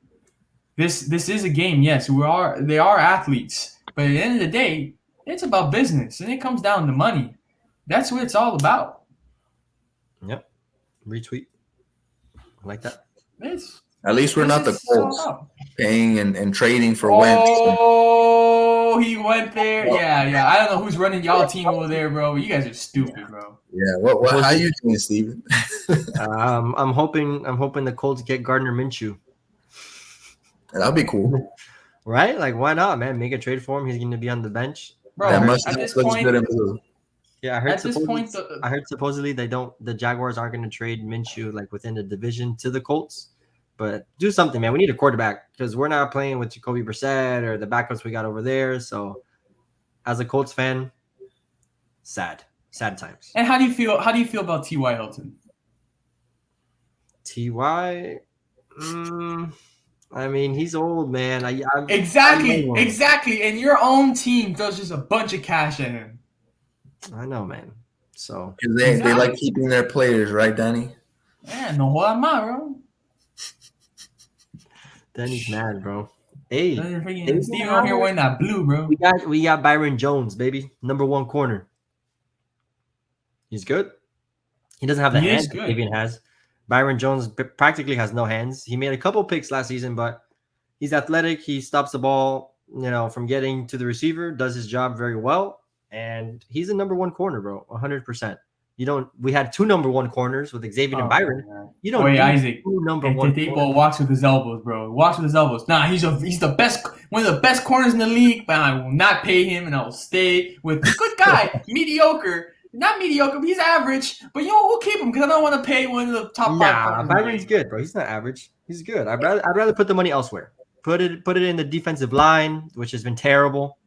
this is a game. Yes, they are athletes. But at the end of the day, it's about business. And it comes down to money. That's what it's all about. Yep. Retweet. I like that. At least we're not the Colts paying and trading for Wentz. Oh, he went there. Yeah. I don't know who's running y'all team over there, bro. You guys are stupid, bro. Yeah. What? How you doing, Steven? I'm hoping the Colts get Gardner Minshew. That'll be cool, right? Like, why not, man? Make a trade for him. He's going to be on the bench. Bro, at this point, good in blue. Yeah, I heard supposedly the Jaguars aren't going to trade Minshew like within the division to the Colts. But do something, man. We need a quarterback because we're not playing with Jacoby Brissett or the backups we got over there. So, as a Colts fan, sad times. And how do you feel about T.Y. Hilton? T.Y. I mean, he's old, man. Exactly. And your own team throws just a bunch of cash at him. I know, man. So they like keeping their players, right, Danny? Yeah, no joda más, bro. Danny's mad, bro. Hey, Steven over here wearing that blue, bro. We got Byron Jones, baby, number 1 corner. He's good. He doesn't have the hands that Xavien has. Byron Jones practically has no hands. He made a couple picks last season, but he's athletic. He stops the ball, from getting to the receiver. Does his job very well, and he's a number 1 corner, bro. 100%. We had 2 number 1 corners with Xavien and Byron. Man. You don't need Isaac. 2 number 1 corners. Walks with his elbows, bro. Walks with his elbows. Nah, he's the best, one of the best corners in the league, but I will not pay him, and I will stay with the good guy, mediocre. Not mediocre, but he's average. But we'll keep him because I don't want to pay one of the top 5. Nah, Byron's good, bro. He's not average. He's good. I'd rather put the money elsewhere. Put it in the defensive line, which has been terrible.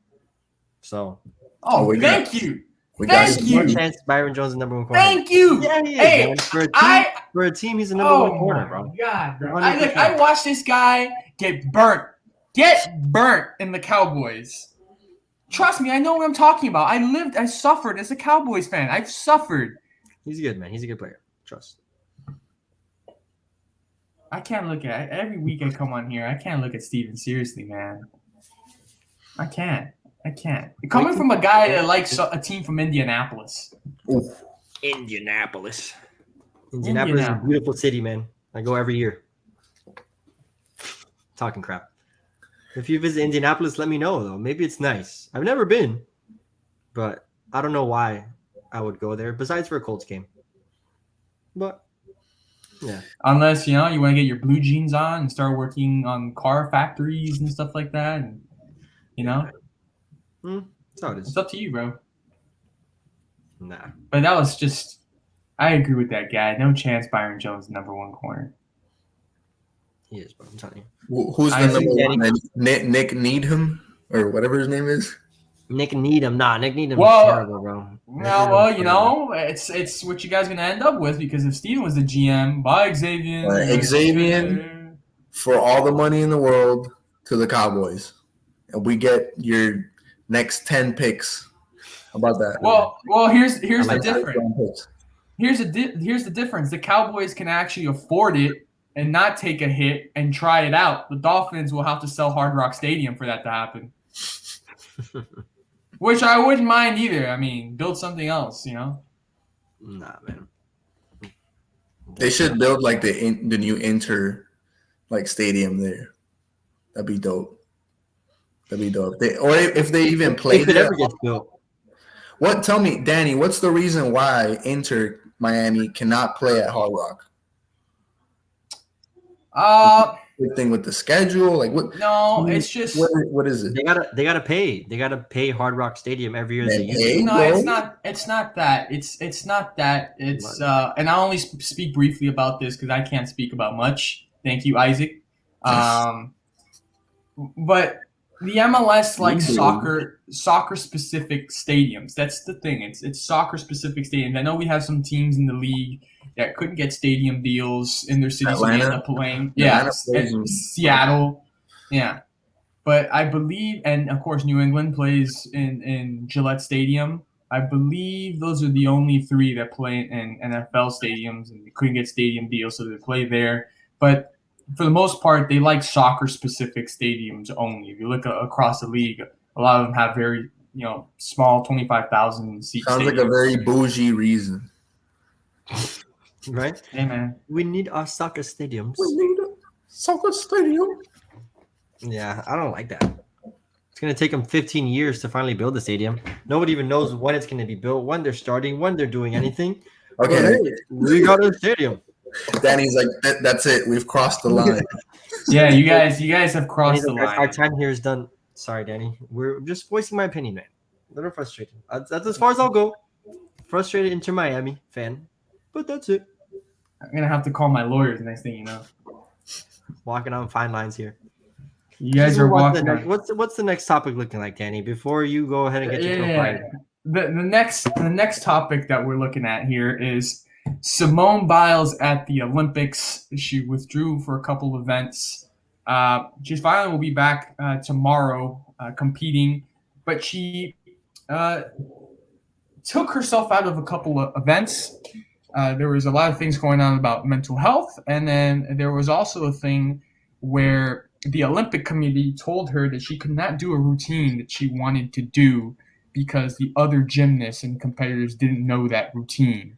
So. Thank you. Thank you. More chance Byron Jones is number 1 corner. Thank you. Yeah, hey, for a team, he's the number 1 corner, bro. God, bro. I watched this guy get burnt in the Cowboys. Trust me, I know what I'm talking about. I suffered as a Cowboys fan. I've suffered. He's good, man. He's a good player. Trust. I can't look at every week I come on here. I can't look at Steven seriously, man. I can't. Coming from a guy that likes a team from Indianapolis. Ooh. Indianapolis is a beautiful city, man. I go every year. Talking crap. If you visit Indianapolis, let me know, though. Maybe it's nice. I've never been, but I don't know why I would go there, besides for a Colts game. But, yeah. Unless, you want to get your blue jeans on and start working on car factories and stuff like that. And, That's how it is. It's up to you, bro. Nah. But that was just – I agree with that guy. No chance Byron Jones number 1 corner. He is, bro. I'm telling you. Who's the number 1? Nick Needham or whatever his name is? Nick Needham. Nah, Nick Needham is terrible, bro. It's what you guys are going to end up with because if Steven was the GM, buy Xavien. Xavien for all the money in the world to the Cowboys. And we get your next 10 picks. How about that? Well, here's the difference. Here's the difference. The Cowboys can actually afford it and not take a hit and try it out. The Dolphins will have to sell Hard Rock Stadium for that to happen. Which I wouldn't mind either. I mean, build something else, Nah, man. They should build like the new Inter stadium there. That'd be dope. If they even play if it ever gets built. Tell me, Danny, what's the reason why Inter Miami cannot play at Hard Rock? Big thing with the schedule, like what? No, it's just what is it? They gotta pay Hard Rock Stadium every year. They pay, no, bro? it's not that. It's not that. It's and I only speak briefly about this because I can't speak about much. Thank you, Isaac. But the MLS likes soccer specific stadiums. That's the thing. It's soccer specific stadiums. I know we have some teams in the league that couldn't get stadium deals in their cities, so they end up playing. Yeah, Seattle. Yeah. But I believe, and of course, New England plays in Gillette Stadium. I believe those are the only three that play in NFL stadiums, and they couldn't get stadium deals, so they play there. But for the most part, they like soccer-specific stadiums only. If you look across the league, a lot of them have very, small 25,000 seat. Sounds like a very bougie reason, right? Hey, man, we need our soccer stadiums. We need a soccer stadium. Yeah, I don't like that. It's going to take them 15 years to finally build the stadium. Nobody even knows when it's going to be built, when they're starting, when they're doing anything. Okay, hey, we got a stadium. Danny's like, that's it. We've crossed the line. Yeah, you guys have crossed the line. Our time here is done. Sorry, Danny. We're just voicing my opinion, man. A little frustrated. That's as far as I'll go. Frustrated Inter Miami fan, but that's it. I'm going to have to call my lawyers next thing you know. Walking on fine lines here. You guys are walking. What's the next topic looking like, Danny? Before you go ahead and get your fired. The next topic that we're looking at here is Simone Biles at the Olympics. She withdrew for a couple events. She finally will be back tomorrow competing, but she took herself out of a couple of events. There was a lot of things going on about mental health, and then there was also a thing where the Olympic Committee told her that she could not do a routine that she wanted to do because the other gymnasts and competitors didn't know that routine.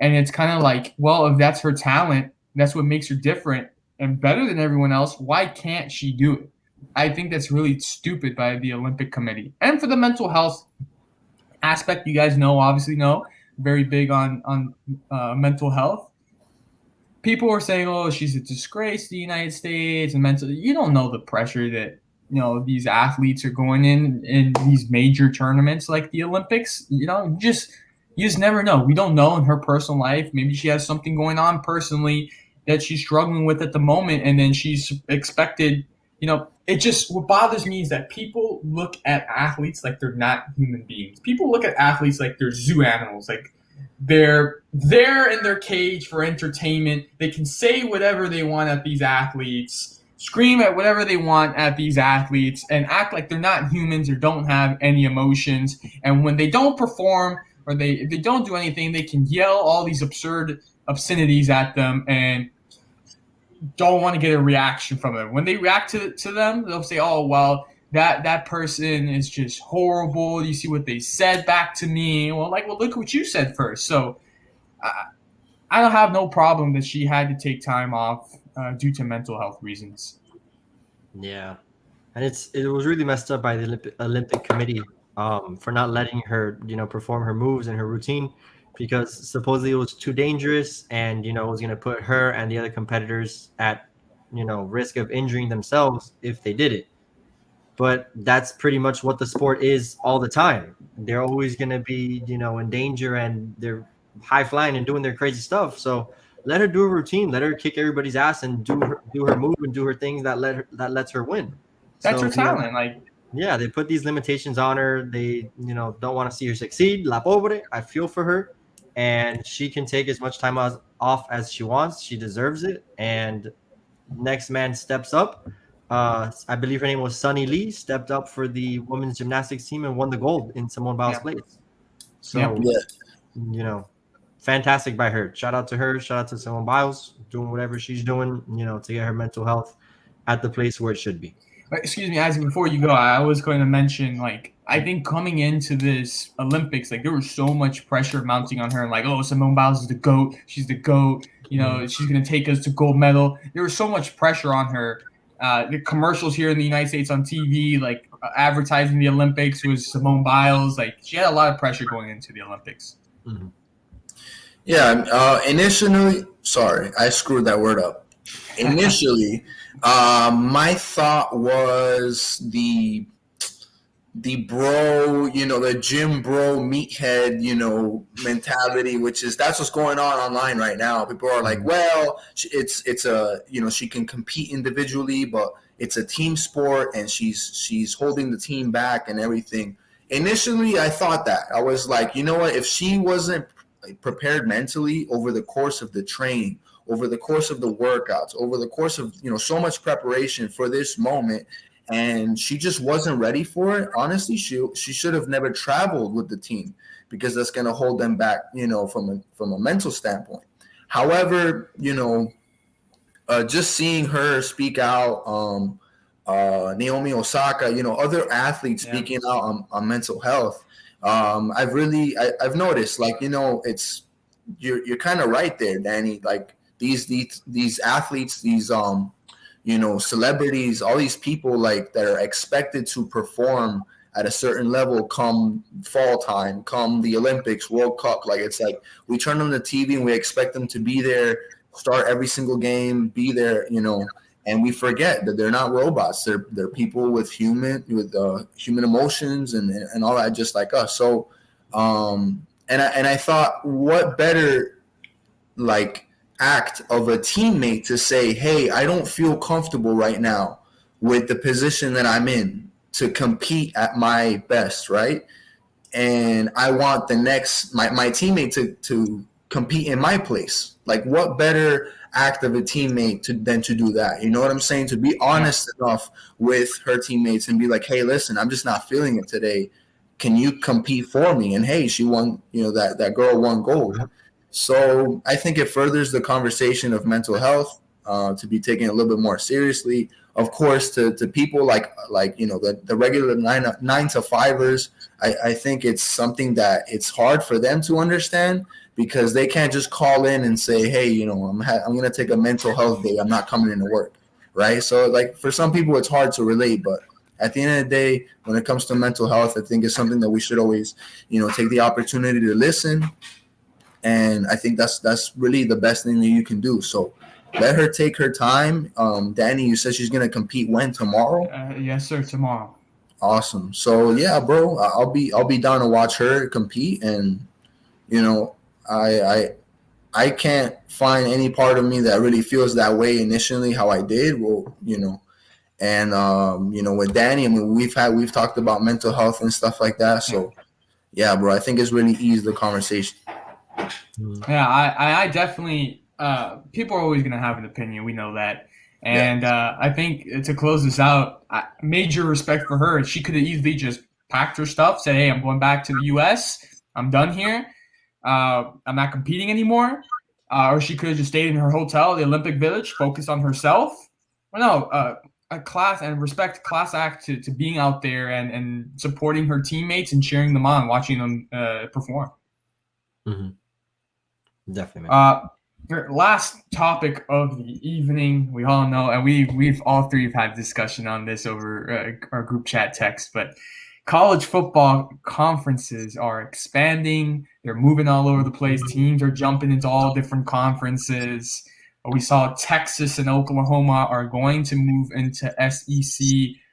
And it's kind of like, well, if that's her talent, that's what makes her different and better than everyone else, why can't she do it? I think that's really stupid by the Olympic Committee. And for the mental health aspect, you guys obviously know, very big on mental health. People were saying, "Oh, she's a disgrace to the United States," and mentally, you don't know the pressure that these athletes are going in these major tournaments like the Olympics. You just never know. We don't know in her personal life. Maybe she has something going on personally that she's struggling with at the moment, and then she's expected. What bothers me is that people look at athletes like they're not human beings. People look at athletes like they're zoo animals, like they're there in their cage for entertainment. They can say whatever they want at these athletes, scream at whatever they want at these athletes, and act like they're not humans or don't have any emotions. And when they don't perform or they don't do anything, they can yell all these absurd obscenities at them and don't want to get a reaction from them. When they react to them, they'll say, "Oh, well, that person is just horrible. You see what they said back to me." Well, look what you said first. So I don't have no problem that she had to take time off due to mental health reasons. Yeah. And it was really messed up by the Olympic Committee for not letting her, perform her moves and her routine, because supposedly it was too dangerous and, it was going to put her and the other competitors at, risk of injuring themselves if they did it. But that's pretty much what the sport is all the time. They're always going to be, in danger, and they're high flying and doing their crazy stuff. So let her do a routine. Let her kick everybody's ass and do her move and do her things that lets her win. That's her talent. Yeah, they put these limitations on her. They, don't want to see her succeed. La pobre. I feel for her, and she can take as much time off as she wants. She deserves it. And next man steps up. I believe her name was Sunny Lee, stepped up for the women's gymnastics team and won the gold in Simone Biles' place. So, fantastic by her. Shout out to her. Shout out to Simone Biles doing whatever she's doing, to get her mental health at the place where it should be. Excuse me, Isaac, before you go, I was going to mention, I think coming into this Olympics, there was so much pressure mounting on her. Oh, Simone Biles is the GOAT. She's the GOAT. She's going to take us to gold medal. There was so much pressure on her. The commercials here in the United States on TV, advertising the Olympics was Simone Biles. She had a lot of pressure going into the Olympics. Mm-hmm. Yeah. Initially, sorry, I screwed that word up. initially, my thought was the bro, the gym bro meathead, mentality, which is that's what's going on online right now. People are like, well, it's a, she can compete individually, but it's a team sport and she's holding the team back and everything. Initially, I thought that. I was like, you know what, if she wasn't prepared mentally over the course of the training, over the course of the workouts, over the course of, so much preparation for this moment, and she just wasn't ready for it. Honestly, she should have never traveled with the team, because that's going to hold them back, from a mental standpoint. However, just seeing her speak out, Naomi Osaka, other athletes speaking out on mental health, I've noticed, like, it's you're kind of right there, Danny. Like these athletes, these celebrities, all these people like that are expected to perform at a certain level come fall time, come the Olympics, World Cup. Like, it's like we turn on the TV and we expect them to be there, start every single game, be there, and we forget that they're not robots. They're people with human emotions and all that, just like us. So, and I thought, what better like act of a teammate to say, hey, I don't feel comfortable right now with the position that I'm in to compete at my best, right? And I want the next my teammate to compete in my place. Like, what better act of a teammate than to do that? You know what I'm saying? To be honest enough with her teammates and be like, hey, listen, I'm just not feeling it today. Can you compete for me? And hey, she won, that girl won gold. So I think it furthers the conversation of mental health to be taken a little bit more seriously. Of course, to people like the regular 9 to 5ers, I think it's something that it's hard for them to understand, because they can't just call in and say, hey, I'm going to take a mental health day, I'm not coming into work, right? So like for some people it's hard to relate, but at the end of the day, when it comes to mental health, I think it's something that we should always, take the opportunity to listen. And I think that's really the best thing that you can do. So let her take her time. Danny, you said she's going to compete when? Tomorrow? Yes, sir. Tomorrow. Awesome. So yeah, bro, I'll be down to watch her compete. And, I can't find any part of me that really feels that way initially how I did. Well, and, with Danny, I mean, we've talked about mental health and stuff like that. So yeah, bro, I think it's really eased the conversation. Yeah, I definitely people are always going to have an opinion. We know that. And I think to close this out, major respect for her. She could have easily just packed her stuff, said, hey, I'm going back to the U.S. I'm done here. I'm not competing anymore. Or she could have just stayed in her hotel, the Olympic Village, focused on herself. Well, no, a class act to being out there and supporting her teammates and cheering them on, watching them perform. Mm-hmm. Definitely, man. Last topic of the evening. We all know, and we've all three have had discussion on this over our group chat text, but college football conferences are expanding. They're moving all over the place. Teams are jumping into all different conferences. We saw Texas and Oklahoma are going to move into SEC.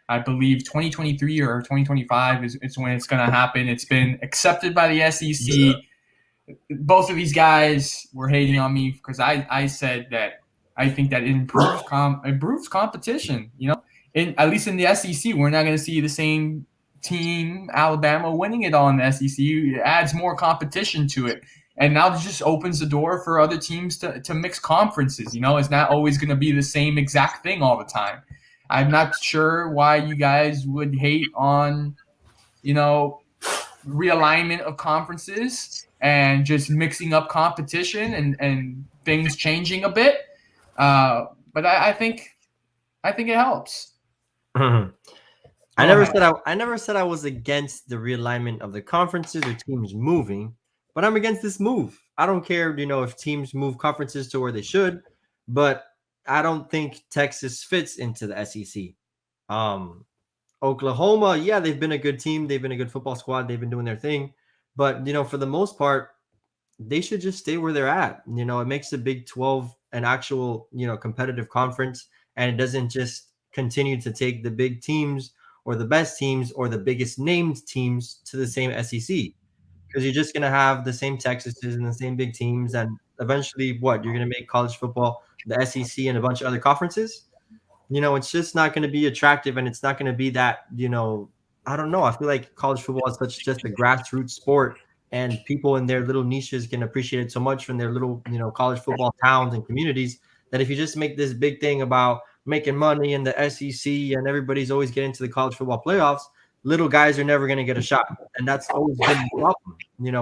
I believe 2023 or 2025 is when it's going to happen. It's been accepted by the SEC. Yeah. Both of these guys were hating on me because I said that I think that it improves competition. At least in the SEC, we're not going to see the same team, Alabama, winning it all in the SEC. It adds more competition to it. And now it just opens the door for other teams to mix conferences. It's not always going to be the same exact thing all the time. I'm not sure why you guys would hate on, realignment of conferences and just mixing up competition and things changing a bit. But I think it helps. Mm-hmm. I never said I was against the realignment of the conferences or teams moving, but I'm against this move. I don't care, if teams move conferences to where they should, but I don't think Texas fits into the SEC. Oklahoma, yeah, they've been a good team. They've been a good football squad. They've been doing their thing. But, for the most part, they should just stay where they're at. It makes the Big 12 an actual, competitive conference, and it doesn't just continue to take the big teams or the best teams or the biggest named teams to the same SEC, because you're just going to have the same Texases and the same big teams, and eventually you're going to make college football the SEC and a bunch of other conferences. It's just not going to be attractive, and it's not going to be that, I don't know. I feel like college football is just a grassroots sport, and people in their little niches can appreciate it so much from their little, college football towns and communities, that if you just make this big thing about making money in the SEC and everybody's always getting to the college football playoffs, little guys are never going to get a shot. And that's always been the problem.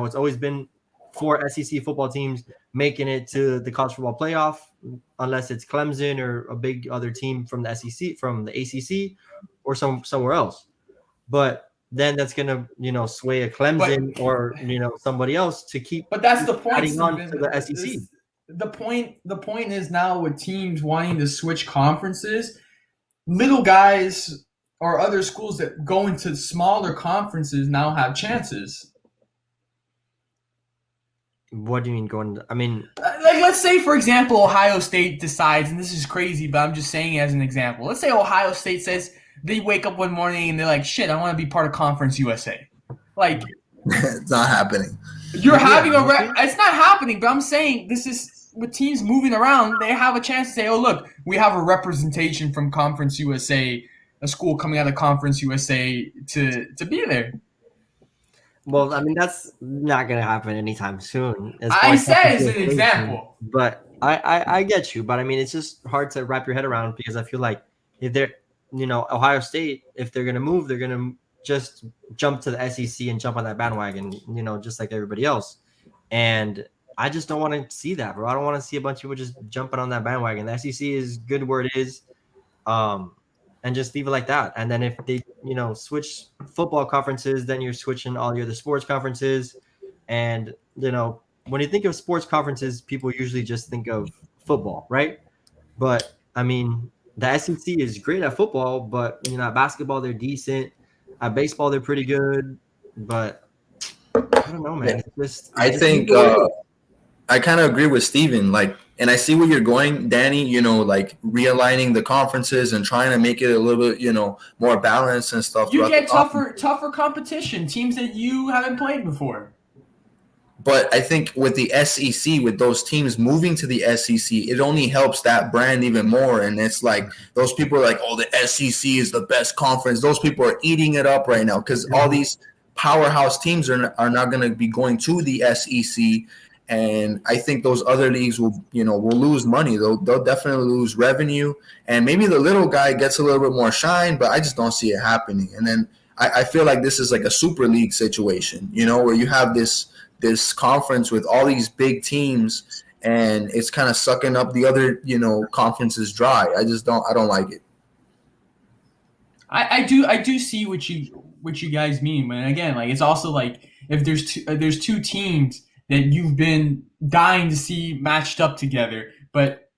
It's always been 4 SEC football teams making it to the college football playoff, unless it's Clemson or a big other team from the SEC, from the ACC, or somewhere else. But then that's gonna, sway a Clemson or somebody else to keep. But that's the point. Adding on to the SEC. The point is now with teams wanting to switch conferences, little guys or other schools that go into smaller conferences now have chances. What do you mean going? I mean, like, let's say, for example, Ohio State decides, and this is crazy, but I'm just saying it as an example. Let's say Ohio State says they wake up one morning and they're like, shit, I want to be part of Conference USA. Like, it's not happening. You're having it's not happening, but I'm saying this is with teams moving around, they have a chance to say, oh, look, we have a representation from Conference USA, a school coming out of Conference USA to be there. Well, I mean, that's not going to happen anytime soon. I said it's an example. But I get you. But, I mean, it's just hard to wrap your head around, because I feel like if they're, Ohio State, if they're going to move, they're going to just jump to the SEC and jump on that bandwagon, just like everybody else. And I just don't want to see that, bro. I don't want to see a bunch of people just jumping on that bandwagon. The SEC is good where it is. And just leave it like that. And then if they, switch football conferences, then you're switching all your other sports conferences. And, when you think of sports conferences, people usually just think of football, right? But, I mean, the SEC is great at football, but, at basketball, they're decent. At baseball, they're pretty good. But I don't know, man. I think I kind of agree with Steven. And I see where you're going, Danny, realigning the conferences and trying to make it a little bit, more balanced and stuff. You get tougher competition, teams that you haven't played before. But I think with the SEC, with those teams moving to the SEC, it only helps that brand even more. And it's like those people are like, oh, the SEC is the best conference. Those people are eating it up right now because all these powerhouse teams are not going to be going to the SEC. And I think those other leagues will lose money. They'll definitely lose revenue. And maybe the little guy gets a little bit more shine, but I just don't see it happening. And then I feel like this is like a super league situation, where you have this conference with all these big teams and it's kind of sucking up the other, conferences dry. I don't like it. I do see what you guys mean. But again, like, it's also like if there's two teams that you've been dying to see matched up together, but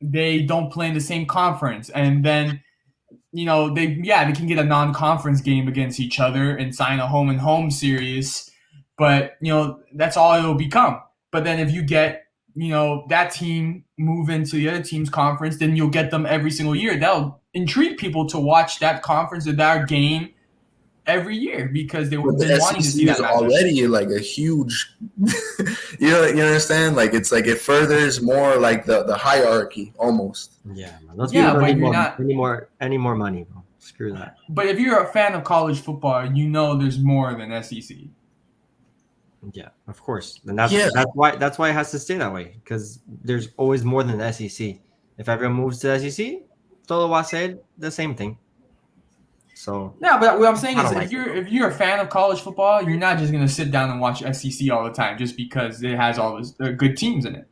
they don't play in the same conference. And then, they can get a non-conference game against each other and sign a home-and-home series. But, that's all it'll become. But then if you get, that team move into the other team's conference, then you'll get them every single year. That'll intrigue people to watch that conference or that game every year because they were wanting to see that matchup. Already like a huge, you understand? Like it's like it furthers more like the hierarchy almost. Yeah, but you're not any more money, bro. Screw that. But if you're a fan of college football, there's more than SEC. Yeah, of course, and that's why it has to stay that way because there's always more than the SEC. If everyone moves to the SEC, todo va a ser the same thing. So yeah, but what I'm saying is, if you're a fan of college football, you're not just gonna sit down and watch SEC all the time just because it has all those good teams in it.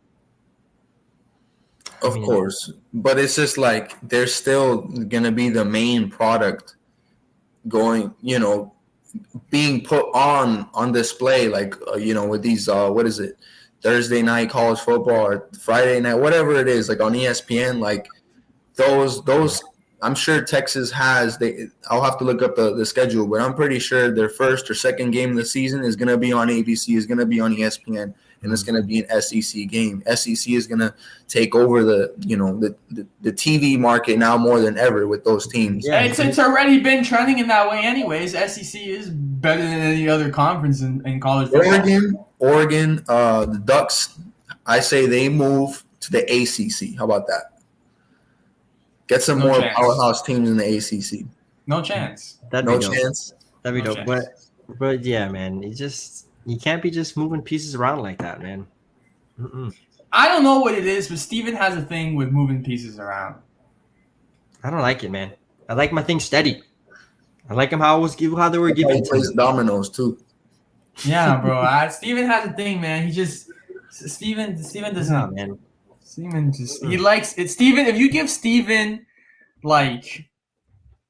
Of course, but it's just like they're still gonna be the main product going, being put on display, like with these what is it, Thursday night college football or Friday night, whatever it is, like on ESPN, like those. I'm sure Texas has. I'll have to look up the schedule, but I'm pretty sure their first or second game of the season is going to be on ABC, is going to be on ESPN, and it's going to be an SEC game. SEC is going to take over the TV market now more than ever with those teams. Yeah, it's already been trending in that way anyways. SEC is better than any other conference in college football. Oregon, the Ducks, I say they move to the ACC. How about that? Get some more powerhouse teams in the ACC. No chance. That'd be dope. Chance. But yeah, man, you can't be just moving pieces around like that, man. I don't know what it is, but Steven has a thing with moving pieces around. I don't like it, man. I like my thing steady. I like them how they were giving to me. Dominoes too. Yeah, bro. Steven has a thing, man. Steven does not, man. Steven he likes it. Steven, if you give Steven like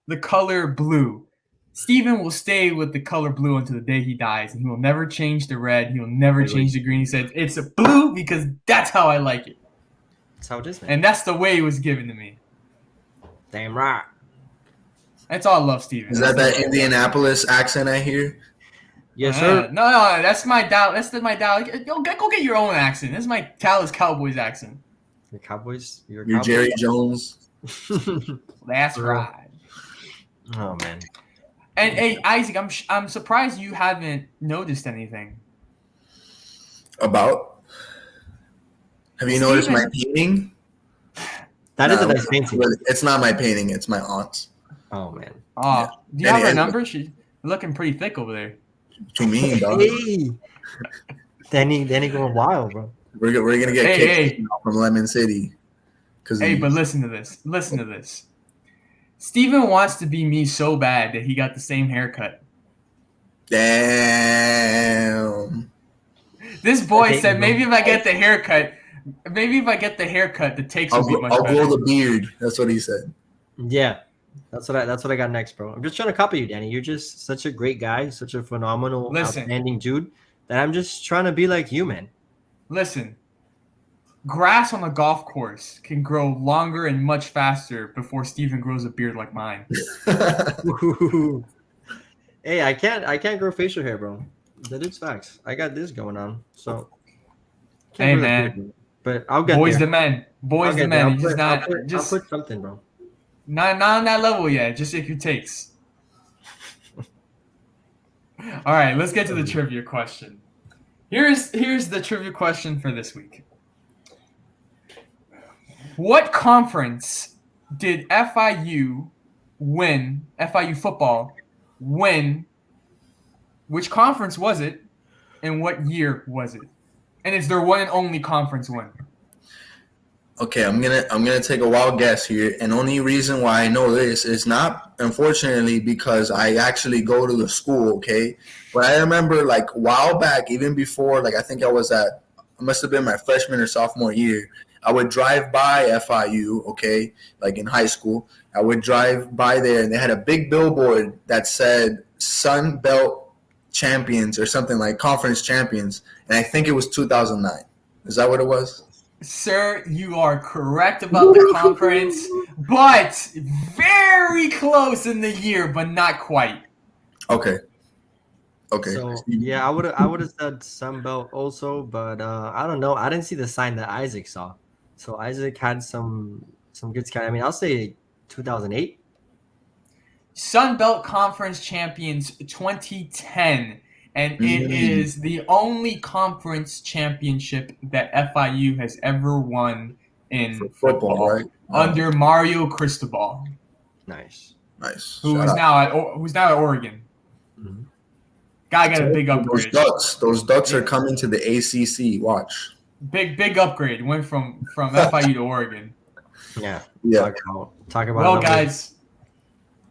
the color blue, Steven will stay with the color blue until the day he dies, and he will never change the red. He will never change the green. He said, it's a blue because that's how I like it. That's how it is, man. And that's the way it was given to me. Damn right. That's all I love, Steven. Is that Indianapolis accent I hear? Yes, sir. No, that's my Dallas. That's my Dallas. Go get your own accent. This is my Dallas Cowboys accent. The Cowboys? You're Jerry Jones. That's right. Oh, man. And hey, Isaac, I'm surprised you haven't noticed anything. About? Have you noticed my painting? That is a nice painting. It's not my painting. It's my aunt's. Oh, man. Oh, yeah. Do you have her number? She's looking pretty thick over there. To me, dog. Hey. Danny going wild, bro. We're gonna get kicked from Lemon City. But listen to this. Steven wants to be me so bad that he got the same haircut. Damn. This boy said maybe if I get the haircut, the takes will be much better. I'll grow the beard. That's what he said. Yeah. That's what I got next, bro. I'm just trying to copy you, Danny. You're just such a great guy, such a phenomenal, outstanding dude, that I'm just trying to be like you, man. Listen, grass on a golf course can grow longer and much faster before Steven grows a beard like mine. Hey, I can't grow facial hair, bro. That is facts. I got this going on, so. Hey, man. But I'll get Boys there. the men. Boys the men. I'll put something, bro. Not on that level yet. Just take your takes. All right, let's get to the trivia question. Here's the trivia question for this week. What conference did FIU win? FIU football win? Which conference was it? And what year was it? And it's their one and only conference win. Okay, I'm gonna take a wild guess here, and only reason why I know this is not, unfortunately, because I actually go to the school. Okay, but I remember like a while back, even before, like I think I must have been my freshman or sophomore year. I would drive by FIU. Okay, like in high school, I would drive by there, and they had a big billboard that said Sun Belt Champions or something like Conference Champions, and I think it was 2009. Is that what it was? Sir, you are correct about the conference, but very close in the year, but not quite. Okay. So yeah, I would have said Sunbelt also, but I don't know. I didn't see the sign that Isaac saw. So Isaac had some good sky. I mean, I'll say 2008. Sun Belt Conference Champions 2010. And it is the only conference championship that FIU has ever won in football, right? Under Mario Cristobal. Nice. Who's now at Oregon. Mm-hmm. Guy got a big upgrade. Those Ducks are coming to the ACC. Watch. Big upgrade. Went from FIU to Oregon. Yeah. Talk about. Well, guys.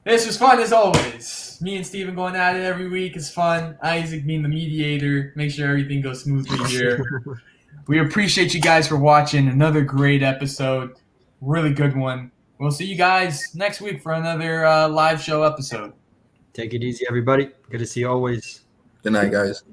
This was fun as always. Me and Steven going at it every week is fun. Isaac being the mediator. Make sure everything goes smoothly here. We appreciate you guys for watching. Another great episode. Really good one. We'll see you guys next week for another live show episode. Take it easy, everybody. Good to see you always. Good night, guys.